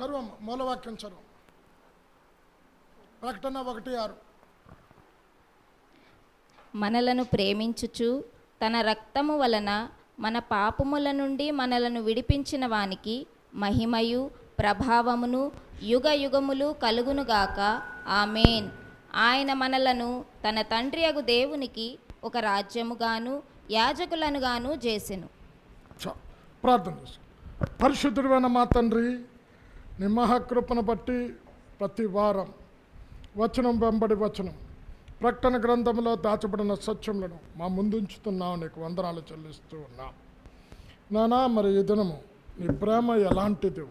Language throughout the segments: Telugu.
చదువు మూలవాక్యం చదువు. ప్రకటన 1:6. మనలను ప్రేమించుచు తన రక్తము వలన మన పాపముల నుండి మనలను విడిపించిన వానికి మహిమయు ప్రభావమును యుగ యుగములు కలుగునుగాక. ఆమేన్. ఆయన మనలను తన తండ్రి అగు దేవునికి ఒక రాజ్యముగాను యాజకులనుగాను చేసెను. ప్రార్థన చేస్తాం. పరిశుద్ధుడైన మా తండ్రి, నీ మహాకృపను బట్టి ప్రతి వారం వచనం వెంబడి వచనం ప్రకటన గ్రంథంలో దాచబడిన సత్యములను మా ముందుంచుతున్నావు. నీకు వందనాలు చెల్లిస్తూ ఉన్నాం నానా. మరి ఈ దినము నీ ప్రేమ ఎలాంటిది,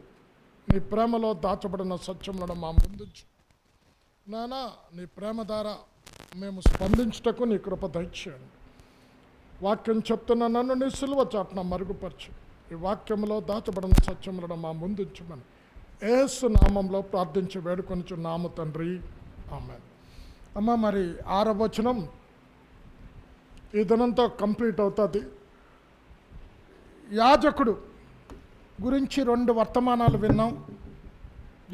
నీ ప్రేమలో దాచబడిన సత్యములను మా ముందుంచు నానా. నీ ప్రేమ ద్వారా మేము స్పందించుటకు నీ కృప దయచేయండి. వాక్యం చెప్తున్న నన్ను నీ సిలువ చాటున మరుగుపరచు. ఈ వాక్యంలో దాచబడిన సత్యములను మా ముందుంచమని యేసు నామంలో ప్రార్థించి వేడుకొనిచున్నాము తండ్రి. ఆమేన్. అమ్మ, మరి 6వ వచనం ఈ దినంతో కంప్లీట్ అవుతుంది. యాజకుడు గురించి 2 వర్తమానాలు విన్నాం.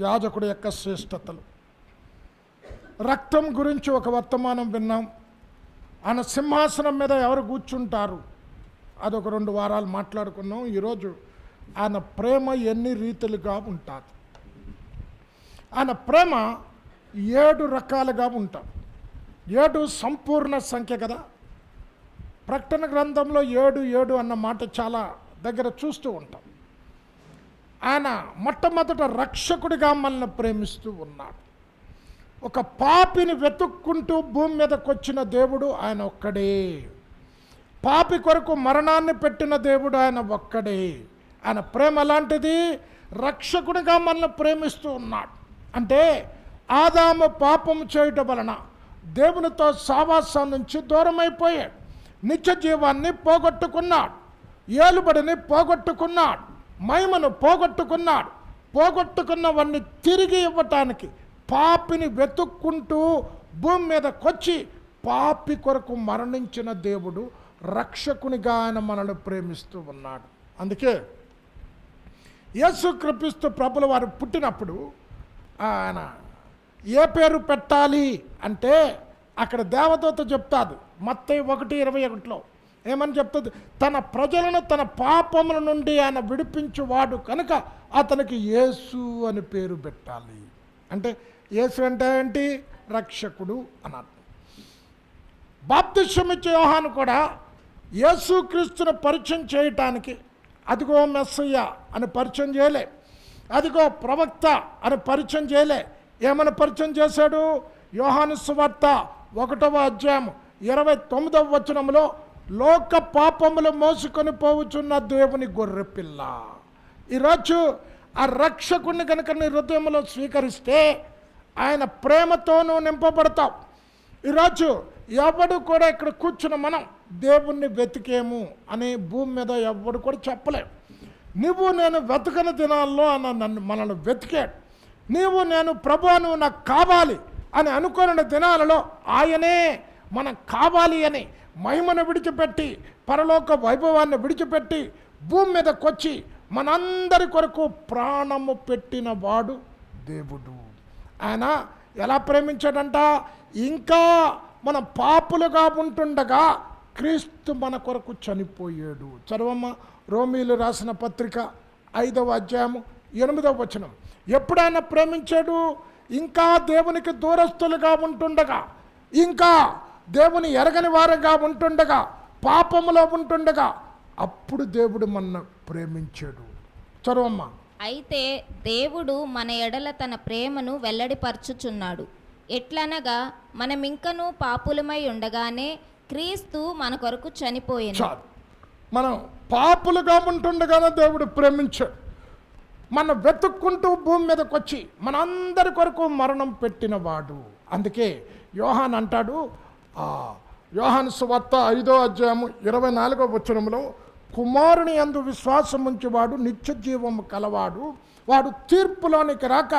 యాజకుడు యొక్క శ్రేష్టతలు. రక్తం గురించి ఒక వర్తమానం విన్నాం. ఆయన సింహాసనం మీద ఎవరు కూర్చుంటారు, అదొక 2 వారాలు మాట్లాడుకున్నాం. ఈరోజు ఆయన ప్రేమ ఎన్ని రీతులుగా ఉంటుంది. ఆయన ప్రేమ 7 రకాలుగా ఉంటాం. 7 సంపూర్ణ సంఖ్య కదా. ప్రకటన గ్రంథంలో 7 అన్న మాట చాలా దగ్గర చూస్తూ ఉంటాం. ఆయన మొట్టమొదట రక్షకుడిగా మనల్ని ప్రేమిస్తూ ఉన్నాడు. ఒక పాపిని వెతుక్కుంటూ భూమి మీదకి వచ్చిన దేవుడు ఆయన ఒక్కడే. పాపి కొరకు మరణాన్ని పెట్టిన దేవుడు ఆయన ఒక్కడే. ఆయన ప్రేమ అలాంటిది. రక్షకుడిగా మనల్ని ప్రేమిస్తూ ఉన్నాడు. అంటే ఆదాము పాపము చేయటం వలన దేవునితో సావాసం నుంచి దూరమైపోయాడు. నిత్య జీవాన్ని పోగొట్టుకున్నాడు. ఏలుబడిని పోగొట్టుకున్నాడు. మహిమను పోగొట్టుకున్నాడు. పోగొట్టుకున్నవన్నీ తిరిగి ఇవ్వటానికి పాపిని వెతుక్కుంటూ భూమి మీదకొచ్చి పాపి కొరకు మరణించిన దేవుడు రక్షకునిగా ఆయన మనల్ని ప్రేమిస్తూ ఉన్నాడు. అందుకే యేసుక్రీస్తు ప్రభుల వారు పుట్టినప్పుడు ఆయన ఏ పేరు పెట్టాలి అంటే అక్కడ దేవదూత చెప్తాది. మత్తయి 1:21 ఏమని చెప్తుంది? తన ప్రజలను తన పాపముల నుండి ఆయన విడిపించువాడు కనుక అతనికి యేసు అని పేరు పెట్టాలి. అంటే యేసు అంటే ఏంటి? రక్షకుడు అని అర్థం. బాప్తిస్మం ఇచ్చే యోహాను కూడా యేసుక్రీస్తును పరిచయం చేయటానికి అదిగో మెస్సయ్య అని పరిచయం చేయలే, అదిగో ప్రవక్త అని పరిచయం చేయలే. ఏమని పరిచయం చేశాడు? యోహాను సువార్త 1వ అధ్యాయం 29వ వచనంలో లోక పాపములు మోసుకొని పోవుచున్న దేవుని గొర్రెపిల్ల. ఈరోజు ఆ రక్షకుడిని కనుక నీ హృదయంలో స్వీకరిస్తే ఆయన ప్రేమతో నువ్వు నింపబడతావు. ఈరోజు ఎవడు కూడా ఇక్కడ కూర్చున్న మనం దేవుణ్ణి వెతికేము అని భూమి మీద ఎవడు కూడా చెప్పలేవు. నువ్వు నేను వెతకని దినాల్లో నన్ను మనల్ని వెతికాడు. నీవు నేను ప్రభు నువ్వు నాకు కావాలి అని అనుకున్న దినాలలో ఆయనే మనం కావాలి అని మహిమను విడిచిపెట్టి పరలోక వైభవాన్ని విడిచిపెట్టి భూమి మీదకొచ్చి మనందరి కొరకు ప్రాణము పెట్టిన వాడు దేవుడు. ఆయన ఎలా ప్రేమించాడంట? ఇంకా మన పాపులుగా ఉంటుండగా క్రీస్తు మన కొరకు చనిపోయాడు. చదవమ్మ, రోమీలు రాసిన పత్రిక 5వ అధ్యాయము 8వ వచనం. ఎప్పుడైనా ప్రేమించాడు? ఇంకా దేవునికి దూరస్తులుగా ఉంటుండగా, ఇంకా దేవుని ఎరగని వారుగా ఉంటుండగా, పాపములో ఉంటుండగా అప్పుడు దేవుడు మన ప్రేమించాడు. చదవమ్మ. అయితే దేవుడు మన ఎడల తన ప్రేమను వెల్లడిపరచుచున్నాడు. ఎట్లనగా మనమింకనూ పాపులమై ఉండగానే క్రీస్తు మన కొరకు చనిపోయాను. మనం పాపులుగా ఉంటుండగానే దేవుడు ప్రేమించాడు. మన వెతుక్కుంటూ భూమి మీదకి వచ్చి మనందరి కొరకు మరణం పెట్టినవాడు. అందుకే యోహాన్ అంటాడు, యోహాను సువార్త 5వ అధ్యాయము 24వ వచనంలో, కుమారుని యందు విశ్వాసం ఉంచేవాడు నిత్య జీవము కలవాడు, వాడు తీర్పులోనికి రాక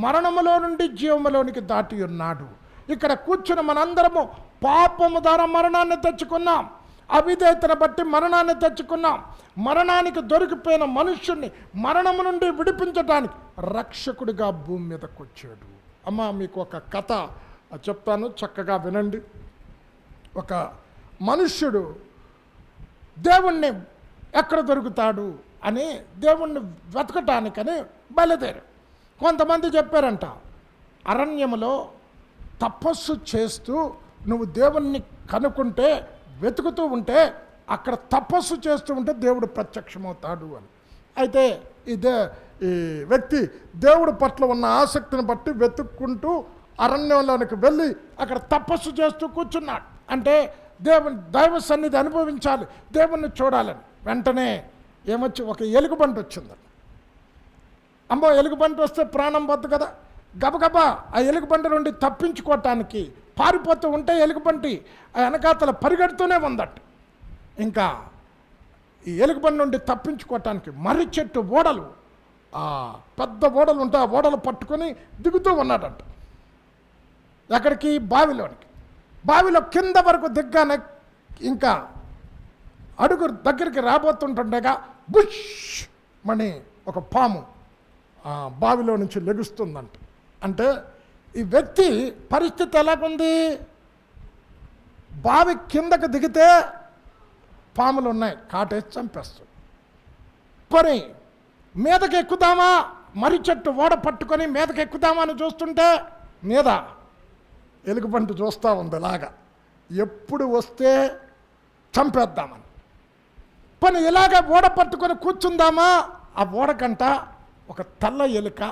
మరణములో నుండి జీవములోనికి దాటి ఉన్నాడు. ఇక్కడ కూర్చుని మనందరము పాపము ద్వారా మరణాన్ని తెచ్చుకున్నాం. అవిధేయతను బట్టి మరణాన్ని తెచ్చుకున్నాం. మరణానికి దొరికిపోయిన మనుష్యుణ్ణి మరణము నుండి విడిపించడానికి రక్షకుడిగా భూమి మీదకి వచ్చాడు. అమ్మ, మీకు ఒక కథ చెప్తాను, చక్కగా వినండి. ఒక మనుష్యుడు దేవుణ్ణి ఎక్కడ దొరుకుతాడు అని దేవుణ్ణి వెతకటానికని బయలుదేరు. కొంతమంది చెప్పారంట, అరణ్యములో తపస్సు చేస్తూ నువ్వు దేవుణ్ణి కనుక్కుంటే, వెతుకుతూ ఉంటే, అక్కడ తపస్సు చేస్తూ ఉంటే దేవుడు ప్రత్యక్షమవుతాడు అని. అయితే ఈ వ్యక్తి దేవుడి పట్ల ఉన్న ఆసక్తిని బట్టి వెతుక్కుంటూ అరణ్యంలోనికి వెళ్ళి అక్కడ తపస్సు చేస్తూ కూర్చున్నాడు. అంటే దైవ సన్నిధి అనుభవించాలి, దేవుణ్ణి చూడాలని. వెంటనే ఏమొచ్చి ఒక ఎలుగుబంటి వచ్చింది. అమ్మో, ఎలుగుబంటి వస్తే ప్రాణం పోద్దు కదా. గబగబా ఆ ఎలుగుబంటి నుండి తప్పించుకోవటానికి పారిపోతూ ఉంటే ఎలుగుబంటి ఆ వెనకాతల పరిగెడుతూనే ఉందట. ఇంకా ఈ ఎలుగుబంటి నుండి తప్పించుకోవటానికి మర్రి చెట్టు ఓడలు, ఆ పెద్ద ఓడలు ఉంటే ఆ ఓడలు పట్టుకొని దిగుతూ ఉన్నాడట. ఎక్కడికి? బావిలోనికి. బావిలో కింద వరకు దిగ్గానే ఇంకా అడుగు దగ్గరికి రాబోతుంటుండగా బుష్ మని ఒక పాము బావిలో నుంచి లెగుస్తుందంట. అంటే ఈ వ్యక్తి పరిస్థితి ఎలాగుంది? బావి కిందకు దిగితే పాములు ఉన్నాయి, కాటేసి చంపేస్తుంది. పని మీదకి ఎక్కుదామా, మర్రి చెట్టు ఓడ పట్టుకొని మీదకి ఎక్కుదామా అని చూస్తుంటే మీద ఎలుగుబంటి చూస్తూ ఉంది ఇలాగా, ఎప్పుడు వస్తే చంపేద్దామని. పని ఇలాగ ఓడ పట్టుకొని కూర్చుందామా, ఆ ఓడకంట ఒక తెల్ల ఎలుక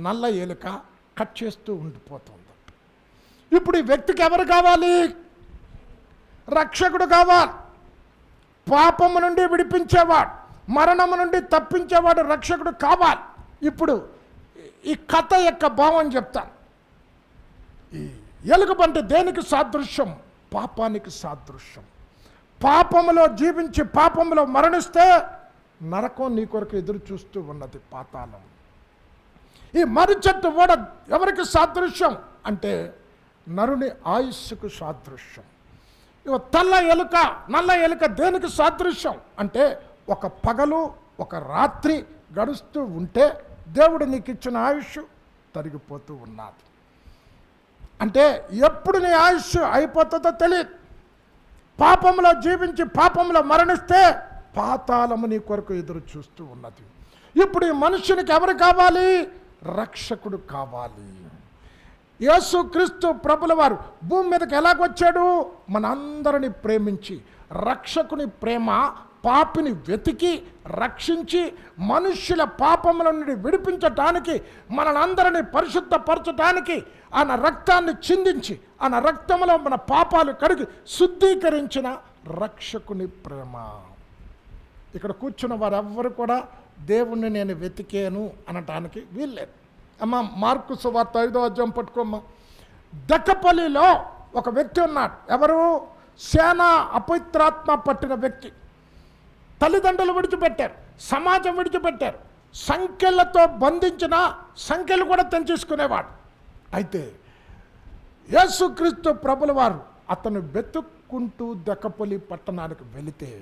నల్ల ఎలుక కట్ చేస్తూ ఉండిపోతుంది. ఇప్పుడు ఈ వ్యక్తికి ఎవరు కావాలి? రక్షకుడు కావాలి. పాపము నుండి విడిపించేవాడు, మరణము నుండి తప్పించేవాడు రక్షకుడు కావాలి. ఇప్పుడు ఈ కథ యొక్క భావం చెప్తాను. ఈ ఎలుగుబంటి దేనికి సాదృశ్యం? పాపానికి సాదృశ్యం. పాపములో జీవించి పాపములో మరణిస్తే నరకం నీ కొరకు ఎదురు చూస్తూ ఉన్నది, పాతాళం. ఈ మర్రి చెట్టు ఓడ ఎవరికి సాదృశ్యం అంటే నరుని ఆయుస్సుకు సాదృశ్యం. తెల్ల ఎలుక నల్ల ఎలుక దేనికి సాదృశ్యం అంటే ఒక పగలు ఒక రాత్రి గడుస్తూ ఉంటే దేవుడు నీకు ఇచ్చిన ఆయుష్ తరిగిపోతూ ఉన్నది. అంటే ఎప్పుడు నీ ఆయుష్ అయిపోతుందో తెలియదు. పాపంలో జీవించి పాపంలో మరణిస్తే పాతాళము నీ కొరకు ఎదురు చూస్తూ ఉన్నది. ఇప్పుడు ఈ మనుష్యునికి ఎవరు కావాలి? రక్షకుడు కావాలి. యేసుక్రీస్తు ప్రభుల వారు భూమి మీదకి ఎలాగొచ్చాడు? మనందరిని ప్రేమించి, రక్షకుని ప్రేమ పాపిని వెతికి రక్షించి మనుష్యుల పాపముల నుండి విడిపించటానికి, మనందరినీ పరిశుద్ధపరచటానికి ఆయన రక్తాన్ని చిందించి ఆయన రక్తంలో మన పాపాలు కడిగి శుద్ధీకరించిన రక్షకుని ప్రేమ. ఇక్కడ కూర్చున్న వారెవ్వరు కూడా దేవుణ్ణి నేను వెతికాను అనటానికి వీల్లేదు. అమ్మ, మార్కు సువార్త 5వ అధ్యాయం పట్టుకోమ్మా. దెక్కపల్లిలో ఒక వ్యక్తి ఉన్నాడు. ఎవరు? సేనా అపవిత్రాత్మ పట్టిన వ్యక్తి. తల్లిదండ్రులు విడిచిపెట్టారు, సమాజం విడిచిపెట్టారు, సంఖ్యలతో బంధించిన సంఖ్యలు కూడా తెంచేసుకునేవాడు. అయితే యేసుక్రీస్తు ప్రభుల వారు అతను వెతుక్కుంటూ దెక్కపల్లి పట్టణానికి వెళితే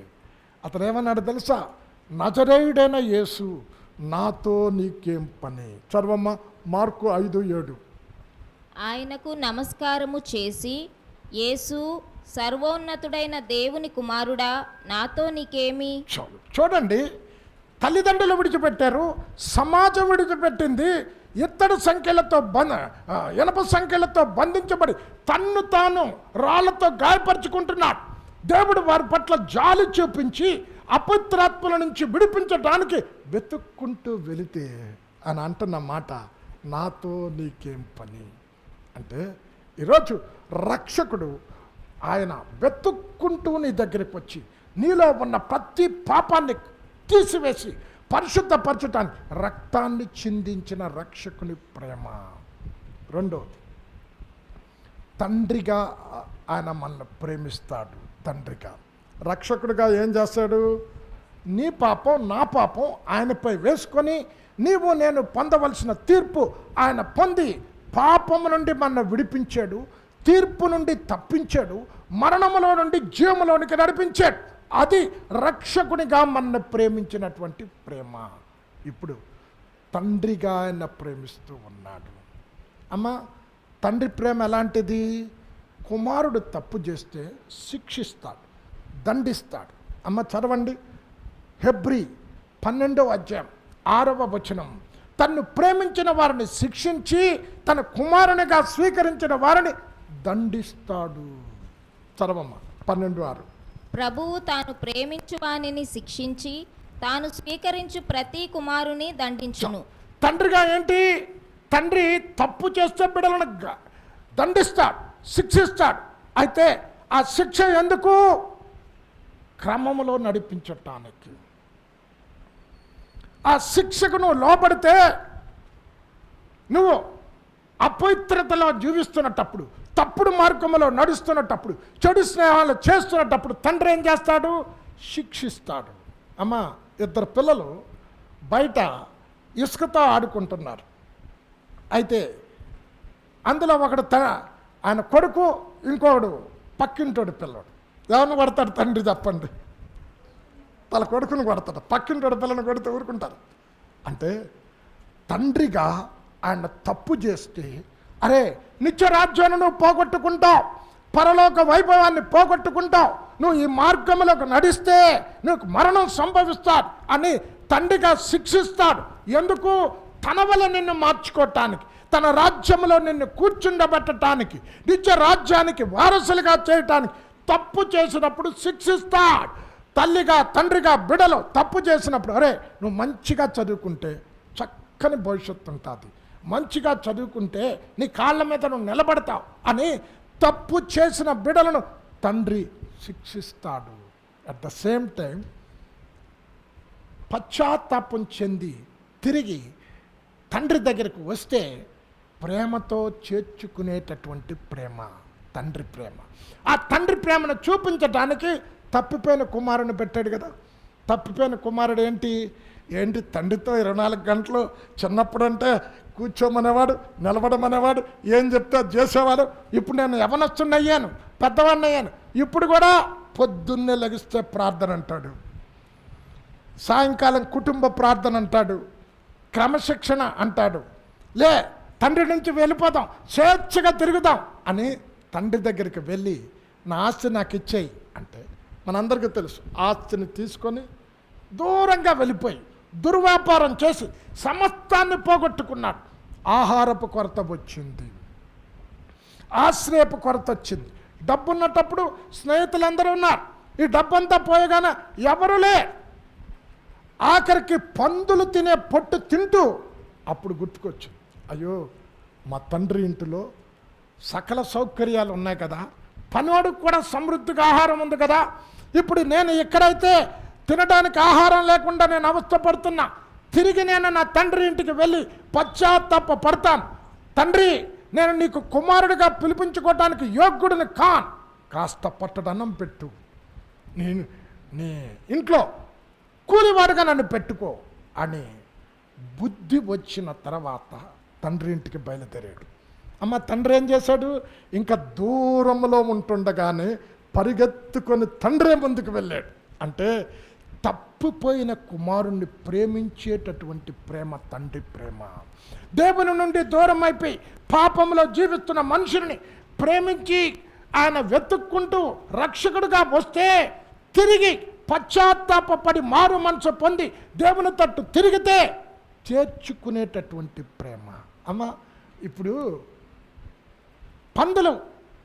అతను ఏమన్నాడు తెలుసా? నజరేయుడైన యేసు, నాతో నీకేం పని? చదవమ్మ, మార్కు 5:7. ఆయనకు నమస్కారము చేసి, యేసు, సర్వోన్నతుడైన దేవుని కుమారుడా, నాతో నీకేమి? చూడండి, తల్లిదండ్రులు విడిచిపెట్టారు, సమాజం విడిచిపెట్టింది, ఇత్తడి సంఖ్యలతో ఇనప సంఖ్యలతో బంధించబడి తన్ను తాను రాళ్లతో గాయపరుచుకుంటున్నాడు. దేవుడు వారి పట్ల జాలి చూపించి అపవిత్రాత్మల నుంచి విడిపించడానికి వెతుక్కుంటూ వెళితే అని అంటున్న మాట, నాతో నీకేం పని అంటే, ఈరోజు రక్షకుడు ఆయన వెతుక్కుంటూ నీ దగ్గరికి వచ్చి నీలో ఉన్న ప్రతి పాపాన్ని తీసివేసి పరిశుద్ధపరచటానికి రక్తాన్ని చిందించిన రక్షకుని ప్రేమ. రెండోది, తండ్రిగా ఆయన మనల్ని ప్రేమిస్తాడు. తండ్రిగా, రక్షకుడిగా ఏం చేస్తాడు? నీ పాపం నా పాపం ఆయనపై వేసుకొని నీవు నేను పొందవలసిన తీర్పు ఆయన పొంది పాపము నుండి మనల్ని విడిపించాడు, తీర్పు నుండి తప్పించాడు, మరణములో నుండి జీవములోనికి నడిపించాడు. అది రక్షకునిగా మనల్ని ప్రేమించినటువంటి ప్రేమ. ఇప్పుడు తండ్రిగా ఆయన ప్రేమిస్తూ ఉన్నాడు. అమ్మ, తండ్రి ప్రేమ ఎలాంటిది? కుమారుడు తప్పు చేస్తే శిక్షిస్తాడు, దండిస్తాడు. అమ్మ చదవండి, హెబ్రీ 12వ అధ్యాయం 6వ వచనం. తన్ను ప్రేమించిన వారిని శిక్షించి తన కుమారునిగా స్వీకరించిన వారిని దండిస్తాడు. చదవమ్మ 12:6. ప్రభువు తాను ప్రేమించు వానిని శిక్షించి తాను స్వీకరించు ప్రతి కుమారుని దండించును. తండ్రిగా ఏంటి? తండ్రి తప్పు చేస్తే బిడ్డలను దండిస్తాడు, శిక్షిస్తాడు. అయితే ఆ శిక్ష ఎందుకు? క్రమములో నడిపించటానికి. ఆ శిక్షకు నువ్వు లోబడితే, నువ్వు అపవిత్రతలో జీవిస్తున్నటప్పుడు, తప్పుడు మార్గంలో నడుస్తున్నటప్పుడు, చెడు స్నేహాలు చేస్తున్నటప్పుడు తండ్రి ఏం చేస్తాడు? శిక్షిస్తాడు. అమ్మ, 2 పిల్లలు బయట ఇసుకతో ఆడుకుంటున్నారు. అయితే అందులో ఒకడు ఆయన కొడుకు, ఇంకొకడు పక్కింటోడు పిల్లడు. ఎవరిని కొడతాడు తండ్రి చెప్పండి? తన కొడుకుని కొడతాడు. పక్కింటోడు పిల్లని కొడితే ఊరుకుంటారు. అంటే తండ్రిగా ఆయన తప్పు చేస్తే, అరే నిత్య రాజ్యాన్ని నువ్వు పోగొట్టుకుంటావు, పరలోక వైభవాన్ని పోగొట్టుకుంటావు, నువ్వు ఈ మార్గంలోకి నడిస్తే నీకు మరణం సంభవిస్తాడు అని తండ్రిగా శిక్షిస్తాడు. ఎందుకు? తన వల్ల నిన్ను మార్చుకోవటానికి, తన రాజ్యంలో నిన్ను కూర్చుండబెట్టడానికి, నిత్య రాజ్యానికి వారసులుగా చేయటానికి. తప్పు చేసినప్పుడు శిక్షిస్తాడు. తల్లిగా తండ్రిగా బిడ్డలు తప్పు చేసినప్పుడు, అరే నువ్వు మంచిగా చదువుకుంటే చక్కని భవిష్యత్తు ఉంటుంది, మంచిగా చదువుకుంటే నీ కాళ్ళ మీద నువ్వు నిలబడతావు అని తప్పు చేసిన బిడ్డలను తండ్రి శిక్షిస్తాడు. అట్ ద సేమ్ టైం పశ్చాత్తాపం చెంది తిరిగి తండ్రి దగ్గరికి వస్తే ప్రేమతో చేర్చుకునేటటువంటి ప్రేమ తండ్రి ప్రేమ. ఆ తండ్రి ప్రేమను చూపించడానికి తప్పిపోయిన కుమారుని పెట్టాడు కదా. తప్పిపోయిన కుమారుడు ఏంటి తండ్రితో 24 గంటలు చిన్నప్పుడు అంటే కూర్చోమనేవాడు, నిలబడమనేవాడు, ఏం చెప్తే చేసేవాడు. ఇప్పుడు నేను యవనస్తుని అయ్యాను, పెద్దవాడిని అయ్యాను, ఇప్పుడు కూడా పొద్దున్నే లెగిస్తే ప్రార్థన అంటాడు, సాయంకాలం కుటుంబ ప్రార్థన అంటాడు, క్రమశిక్షణ అంటాడు. లే తండ్రి నుంచి వెళ్ళిపోదాం, స్వేచ్ఛగా తిరుగుదాం అని తండ్రి దగ్గరికి వెళ్ళి నా ఆస్తి నాకు ఇచ్చేయి అంటే, మనందరికీ తెలుసు, ఆస్తిని తీసుకొని దూరంగా వెళ్ళిపోయి దుర్వ్యాపారం చేసి సమస్తాన్ని పోగొట్టుకున్నాడు. ఆహారపు కొరత వచ్చింది, ఆశ్రయపు కొరత వచ్చింది. డబ్బు ఉన్నటప్పుడు స్నేహితులందరూ ఉన్నారు, ఈ డబ్బంతా పోయగానే ఎవరు లే. ఆఖరికి పందులు తినే పొట్టు తింటూ అప్పుడు గుర్తుకొచ్చింది, అయ్యో మా తండ్రి ఇంటిలో సకల సౌకర్యాలు ఉన్నాయి కదా, పనివాడికి కూడా సమృద్ధిగా ఆహారం ఉంది కదా, ఇప్పుడు నేను ఎక్కడైతే తినడానికి ఆహారం లేకుండా నేను అవస్థపడుతున్నా, తిరిగి నేను నా తండ్రి ఇంటికి వెళ్ళి పశ్చాత్తాప పడతాను. తండ్రి, నేను నీకు కుమారుడిగా పిలిపించుకోవటానికి యోగ్యుడిని కాన్, కాస్త పట్టడన్నం పెట్టు, నీ ఇంట్లో కూలివాడుగా నన్ను పెట్టుకో అని బుద్ధి వచ్చిన తర్వాత తండ్రి ఇంటికి బయలుదేరాడు. అమ్మ, తండ్రి ఏం చేశాడు? ఇంకా దూరంలో ఉంటుండగానే పరిగెత్తుకొని తండ్రి ముందుకు వెళ్ళాడు. అంటే తప్పిపోయిన కుమారుణ్ణి ప్రేమించేటటువంటి ప్రేమ తండ్రి ప్రేమ. దేవుని నుండి దూరం అయిపోయి పాపంలో జీవిస్తున్న మనుషుల్ని ప్రేమించి ఆయన వెతుక్కుంటూ రక్షకుడుగా వస్తే తిరిగి పశ్చాత్తాపడి మారు మనసు పొంది దేవుని తట్టు తిరిగితే చేర్చుకునేటటువంటి ప్రేమ. అమ్మ, ఇప్పుడు పందులు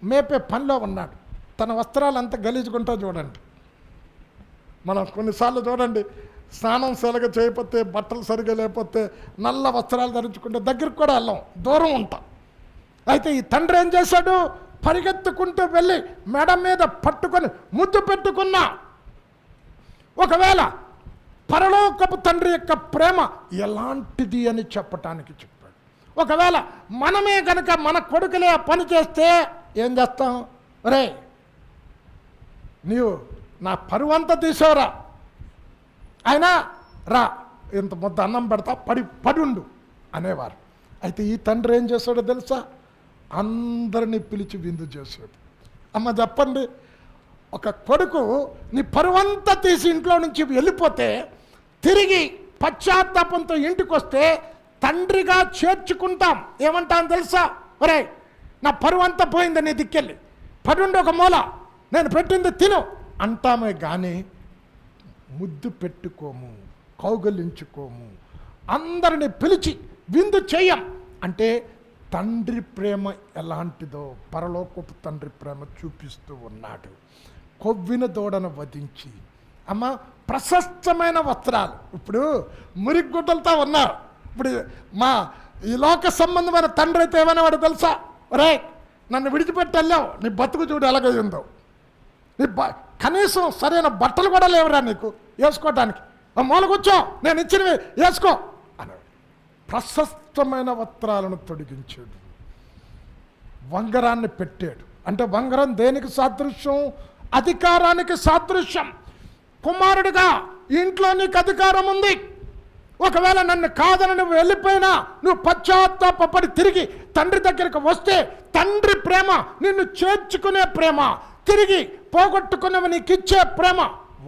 మేపే పనిలో ఉన్నాడు, తన వస్త్రాలు అంతా గలీజుకుంటా చూడండి. మనం కొన్నిసార్లు చూడండి, స్నానం సరిగా చేయకపోతే, బట్టలు సరిగా లేకపోతే, నల్ల వస్త్రాలు ధరించుకుంటే దగ్గరికి కూడా వెళ్ళాం, దూరం ఉంటాం. అయితే ఈ తండ్రి ఏం చేశాడు? పరిగెత్తుకుంటూ వెళ్ళి మెడ మీద పట్టుకొని ముద్దు పెట్టుకున్నా. ఒకవేళ పరలోకపు తండ్రి యొక్క ప్రేమ ఎలాంటిది అని చెప్పటానికి చెప్పాడు. ఒకవేళ మనమే కనుక మన కొడుకులే ఆ పని చేస్తే ఏం చేస్తాం? రే నీవు నా పరువంతా తీసావురా, అయినా రా ఇంత ముద్ద అన్నం పెడతా, పడుండు అనేవారు. అయితే ఈ తండ్రి ఏం చేశాడో తెలుసా? అందరినీ పిలిచి విందు చేశాడు. అమ్మ చెప్పండి, ఒక కొడుకు నీ పరువంతా తీసి ఇంట్లో నుంచి వెళ్ళిపోతే తిరిగి పశ్చాత్తాపంతో ఇంటికి వస్తే తండ్రిగా చేర్చుకుంటాం. ఏమంటాం తెలుసా? ఒరే, నా పరువంతా పోయింది, నీ దిక్కెళ్ళి పడుండి ఒక మూల, నేను పెట్టింది తిను అంటామే కానీ ముద్దు పెట్టుకోము, కౌగలించుకోము, అందరిని పిలిచి విందు చేయం. అంటే తండ్రి ప్రేమ ఎలాంటిదో పరలోకపు తండ్రి ప్రేమ చూపిస్తూ ఉన్నాడు. కొవ్విన దూడను వధించి, అమ్మ ప్రశస్తమైన వస్త్రాలు, ఇప్పుడు మురిగుడ్డలతో ఉన్నారు. ఇప్పుడు మా ఈ లోక సంబంధమైన తండ్రి అయితే ఏమైనా వాడు తెలుసా? రే, నన్ను విడిచిపెట్టి వెళ్ళావు, నీ బతుకు చూడు ఎలాగైందో, నీ కనీసం సరైన బట్టలు కూడా లేవురా నీకు వేసుకోవటానికి, మూల కూర్చో, నేను ఇచ్చినవి వేసుకో అని ప్రశస్తమైన వస్త్రాలను తొడిగించాడు. వంగరాన్ని పెట్టాడు. అంటే వంగరం దేనికి సాదృశ్యం? అధికారానికి సాదృశ్యం. కుమారుడిగా ఇంట్లో నీకు అధికారం ఉంది. ఒకవేళ నన్ను కాదని నువ్వు వెళ్ళిపోయినా, నువ్వు పశ్చాత్తాపడి తిరిగి తండ్రి దగ్గరికి వస్తే తండ్రి ప్రేమ, నిన్ను చేర్చుకునే ప్రేమ, తిరిగి పోగొట్టుకున్నవి నీకు ఇచ్చే ప్రేమ,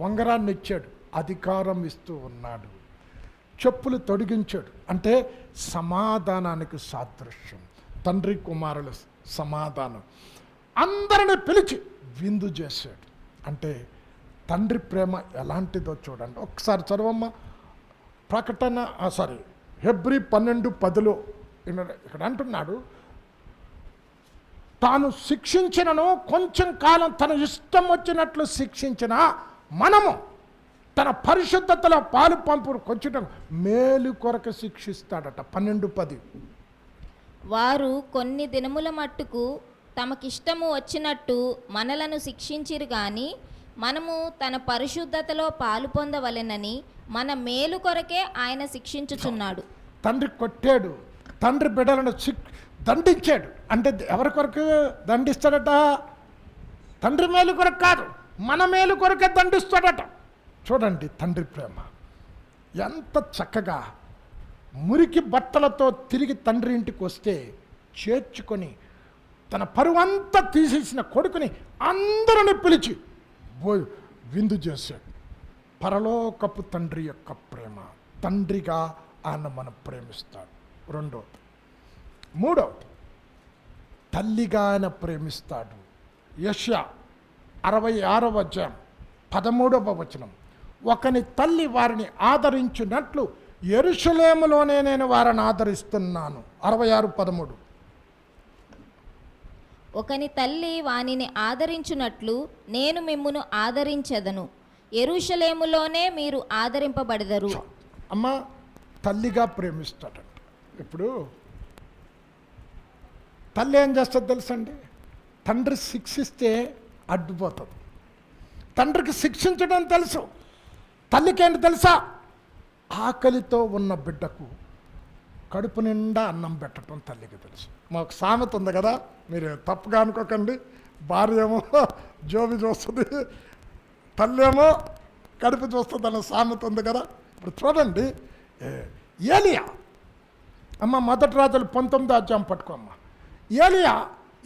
వంగరాన్ని ఇచ్చాడు, అధికారం ఇస్తూ ఉన్నాడు. చెప్పులు తొడిగించాడు. అంటే సమాధానానికి సాదృశ్యం. తండ్రి కుమారుల సమాధానం. అందరిని పిలిచి విందు చేశాడు. అంటే తండ్రి ప్రేమ ఎలాంటిదో చూడండి. ఒకసారి చదవమ్మ ప్రకటన, హెబ్రీ 12:10 ఇక్కడ అంటున్నాడు, తాను శిక్షించినను కొంచెం కాలం తన ఇష్టం వచ్చినట్లు శిక్షించిన మనము తన పరిశుద్ధతలో పాలు పంపురు కొంచెం మేలు కొరకు శిక్షిస్తాడట. 12:10. వారు కొన్ని దినముల మట్టుకు తమకిష్టము వచ్చినట్టు మనలను శిక్షించిరు గాని మనము తన పరిశుద్ధతలో పాలు పొందవలెనని మన మేలు కొరకే ఆయన శిక్షించుచున్నాడు. తండ్రి కొట్టాడు, తండ్రి బిడ్డలను దండించాడు. అంటే ఎవరి కొరకు దండిస్తాడట? తండ్రి మేలు కొరకు కాదు, మన మేలు కొరకే దండిస్తాడట. చూడండి తండ్రి ప్రేమ ఎంత చక్కగా. మురికి బట్టలతో తిరిగి తండ్రి ఇంటికి వస్తే చేర్చుకొని తన పరువంతా తీసేసిన కొడుకుని అందరిని పిలిచి విందు చేశాడు. పరలోకపు తండ్రి యొక్క ప్రేమ. తండ్రిగా ఆయన మనం ప్రేమిస్తాడు. రెండవది. మూడవది, తల్లిగా ఆయన ప్రేమిస్తాడు. యెషయా 66:13 ఒకని తల్లి వారిని ఆదరించినట్లు యెరూషలేములోనే నేను వారిని ఆదరిస్తున్నాను. 66:13 ఒకని తల్లి వానిని ఆదరించునట్లు నేను మిమ్మును ఆదరించెదను, యెరూషలేములోనే మీరు ఆదరింపబడెదరు. అమ్మ తల్లిగా ప్రేమిస్తాడంట. ఇప్పుడు తల్లి ఏం చేస్తుంది తెలుసండి? తండ్రి శిక్షిస్తే అడ్డుపోతుంది. తండ్రికి శిక్షించడం తెలుసు. తల్లికి ఏంటి తెలుసా? ఆకలితో ఉన్న బిడ్డకు కడుపు నిండా అన్నం పెట్టడం తల్లికి తెలుసు. మాకు సామెత ఉంది కదా, మీరు తప్పుగా అనుకోకండి. భార్య ఏమో జోబి చూస్తుంది, తల్లి ఏమో కడుపు చూస్తుంది అన్న సామెత ఉంది కదా. ఇప్పుడు చూడండి, ఏలియా అమ్మ 1 రాజులు 19 పట్టుకోమ్మ. ఏలియా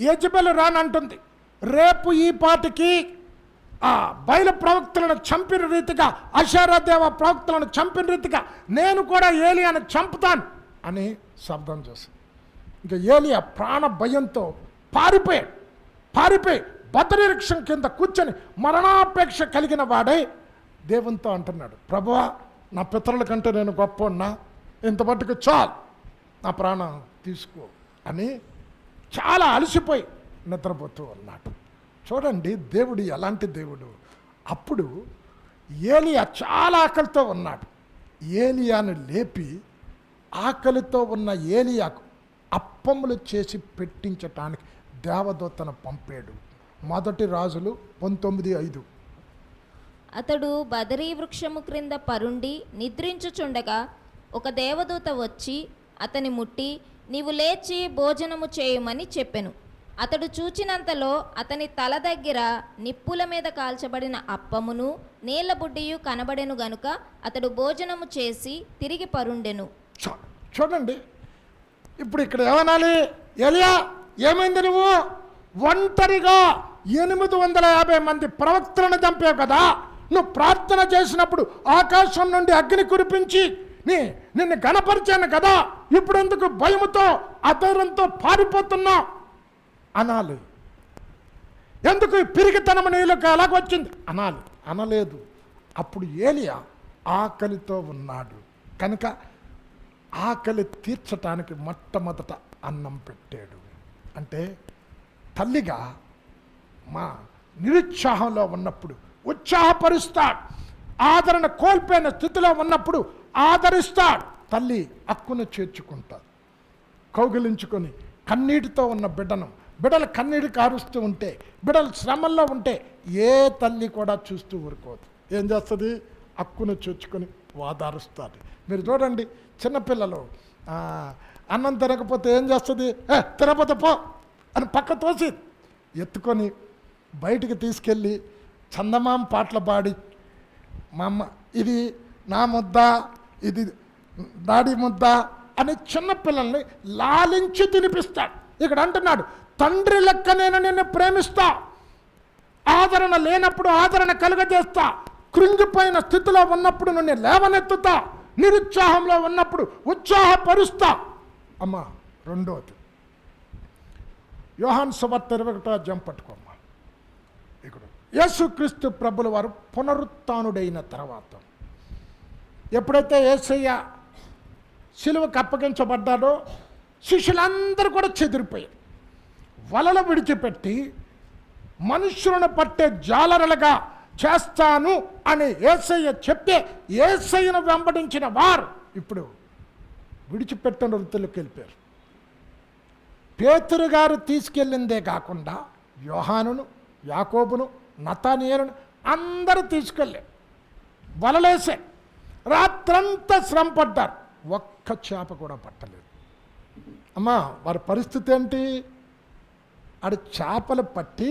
యెజెబెలు రానంటుంది. రేపు ఈ పాటికి ఆ బయలు ప్రవక్తలను చంపిన రీతిగా, అషేరాదేవ ప్రవక్తలను చంపిన రీతిగా నేను కూడా ఏలియాను చంపుతాను అని శబ్దం చేసి, ఇంకా ఏలియా ప్రాణ భయంతో పారిపోయి బదరీవృక్షం కింద కూర్చొని మరణాపేక్ష కలిగిన వాడై దేవునితో అంటున్నాడు, ప్రభువా నా పితరుల కంటే నేను గొప్పన్నా, ఇంత మట్టుకు చాలు, నా ప్రాణం తీసుకో అని చాలా అలసిపోయి నిద్రపోతూ ఉన్నాడు. చూడండి దేవుడు ఎలాంటి దేవుడు. అప్పుడు ఏలియా చాలా ఆకలితో ఉన్నాడు. ఏలియాను లేపి ఆకలితో ఉన్న ఏలియాకు అప్పములు చేసి పెట్టించటానికి దేవదూతను పంపాడు. 1 రాజులు 19:5 అతడు బదరీ వృక్షము క్రింద పరుండి నిద్రించుచుండగా ఒక దేవదూత వచ్చి అతని ముట్టి, నీవు లేచి భోజనము చేయుమని చెప్పెను. అతడు చూచినంతలో అతని తల దగ్గర నిప్పుల మీద కాల్చబడిన అప్పమును నీళ్ల బుడ్డియు కనబడెను గనుక అతడు భోజనము చేసి తిరిగి పరుండెను. చూడండి ఇప్పుడు ఇక్కడ ఏమనాలి? ఏలియా ఏమైంది? నువ్వు ఒంటరిగా 850 మంది ప్రవక్తలను చంపావు కదా, నువ్వు ప్రార్థన చేసినప్పుడు ఆకాశం నుండి అగ్ని కురిపించి నిన్ను గణపరిచాను కదా, ఇప్పుడు ఎందుకు భయముతో అధైర్యంతో పారిపోతున్నావు అనాలి. ఎందుకు ఈ పిరిగితనము నీళ్ళకి ఎలాగొచ్చింది అనాలి. అనలేదు. అప్పుడు ఏలియా ఆకలితో ఉన్నాడు కనుక ఆకలి తీర్చటానికి మొట్టమొదట అన్నం పెట్టాడు. అంటే తల్లిగా మా నిరుత్సాహంలో ఉన్నప్పుడు ఉత్సాహపరుస్తాడు, ఆదరణ కోల్పోయిన స్థితిలో ఉన్నప్పుడు ఆదరిస్తాడు. తల్లి హక్కును చేర్చుకుంటాడు. కౌగిలించుకొని కన్నీటితో ఉన్న బిడ్డలు కన్నీటి కారుస్తూ ఉంటే, బిడ్డలు శ్రమల్లో ఉంటే ఏ తల్లి కూడా చూస్తూ ఊరుకోదు. ఏం చేస్తుంది? హక్కును చేర్చుకొని వాదారుస్తుంది. మీరు చూడండి, చిన్నపిల్లలు అన్నం తినకపోతే ఏం చేస్తుంది? తినకపోతే పో అని పక్క తోసి ఎత్తుకొని బయటికి తీసుకెళ్ళి చందమామ పాటలు పాడి, మా అమ్మ ఇది నా ముద్ద, ఇది డాడీ ముద్ద అని చిన్నపిల్లల్ని లాలించి తినిపిస్తాడు. ఇక్కడ అంటున్నాడు, తండ్రి లెక్క నేను నిన్ను ప్రేమిస్తా, ఆదరణ లేనప్పుడు ఆదరణ కలుగజేస్తా, కృంగిపోయిన స్థితిలో ఉన్నప్పుడు నిన్ను లేవనెత్తుతా, నిరుత్సాహంలో ఉన్నప్పుడు ఉత్సాహపరుస్తా. అమ్మా రెండోది, యోహాను సువార్త 21 పట్టుకోమ్మా. ఇక్కడ యేసుక్రీస్తు ప్రభుల వారు పునరుత్థానుడైన తర్వాత ఎప్పుడైతే యేసయ్య సిలువకు అప్పగించబడ్డాడో శిష్యులందరూ కూడా చెదిరిపోయారు. వలలు విడిచిపెట్టి మనుషులను పట్టే జాలరులుగా చేస్తాను అని యేసయ్య చెప్తే యేసయ్యను వెంబడించిన వారు ఇప్పుడు విడిచిపెట్టిన వృత్తులకు వెళ్ళిపోయారు. పేతురు గారు తీసుకెళ్ళిందే కాకుండా యోహానును, యాకోబును, నతానియేలును అందరూ తీసుకెళ్ళారు. వలలేసే రాత్రంతా శ్రమ పడ్డారు, ఒక్క చేప కూడా పట్టలేదు. అమ్మా వారి పరిస్థితి ఏంటి? ఆడు చేపలు పట్టి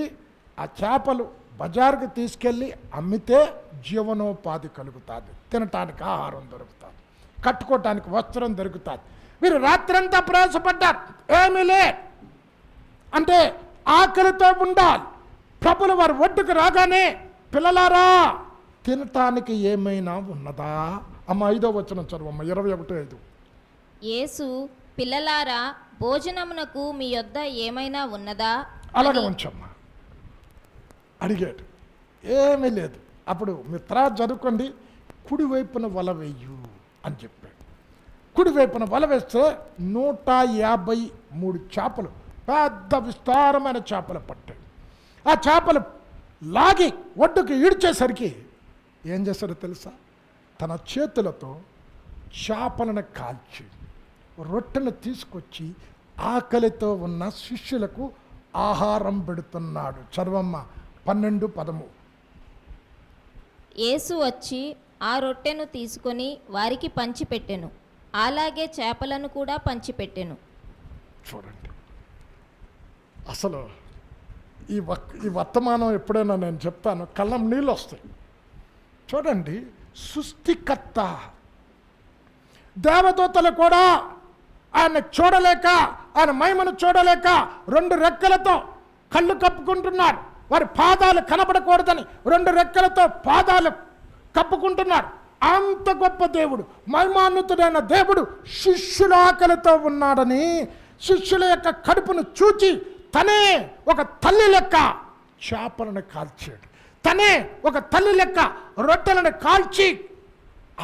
ఆ చేపలు బజారుకు తీసుకెళ్ళి అమ్మితే జీవనోపాధి కలుగుతుంది, తినటానికి ఆహారం దొరుకుతుంది, కట్టుకోవటానికి వస్త్రం దొరుకుతుంది. మీరు రాత్రంతా ప్రయాసపడ్డారు, ఏమీ లే అంటే ఆకలితో ఉండాలి. ప్రభులు వారు ఒడ్డుకు రాగానే పిల్లలారా తినటానికి ఏమైనా ఉన్నదా? అమ్మ 5వ వచనం చదువమ్మ, 21:5. యేసు పిల్లలారా భోజనమునకు మీ యొద్ద ఏమైనా ఉన్నదా? అలాగే ఉంచమ్మా అడిగాడు. ఏమీ లేదు. అప్పుడు మీరు తర్వాత చదువుకోండి, కుడివైపున వల వేయు అని చెప్పాడు. కుడివైపున వల వేస్తే 153 చేపలు, పెద్ద విస్తారమైన చేపలు పట్టాడు. ఆ చేపలు లాగి ఒడ్డుకు ఈడ్చేసరికి ఏం చేస్తాడో తెలుసా? తన చేతులతో చేపలను కాల్చి రొట్టెను తీసుకొచ్చి ఆకలితో ఉన్న శిష్యులకు ఆహారం పెడుతున్నాడు. చదవమ్మ 12:13. యేసు వచ్చి ఆ రొట్టెను తీసుకొని వారికి పంచిపెట్టెను, అలాగే చేపలను కూడా పంచిపెట్టెను. చూడండి, అసలు ఈ వర్తమానం ఎప్పుడైనా నేను చెప్తాను, కళ్ళం నీళ్ళు వస్తాయి. చూడండి, సృష్టికర్త దేవదూతలు కూడా ఆయన చూడలేక, ఆయన మహిమను చూడలేక 2 రెక్కలతో కళ్ళు కప్పుకుంటున్నారు. వారి పాదాలు కనపడకూడదని 2 రెక్కలతో పాదాలు కప్పుకుంటున్నారు. అంత గొప్ప దేవుడు, మహిమాన్వితుడైన దేవుడు శిష్యుల ఆకలితో ఉన్నాడని శిష్యుల యొక్క కడుపును చూచి తనే ఒక తల్లి లెక్క చేపలను కాల్చాడు. తనే ఒక తల్లి లెక్క రొట్టెలను కాల్చి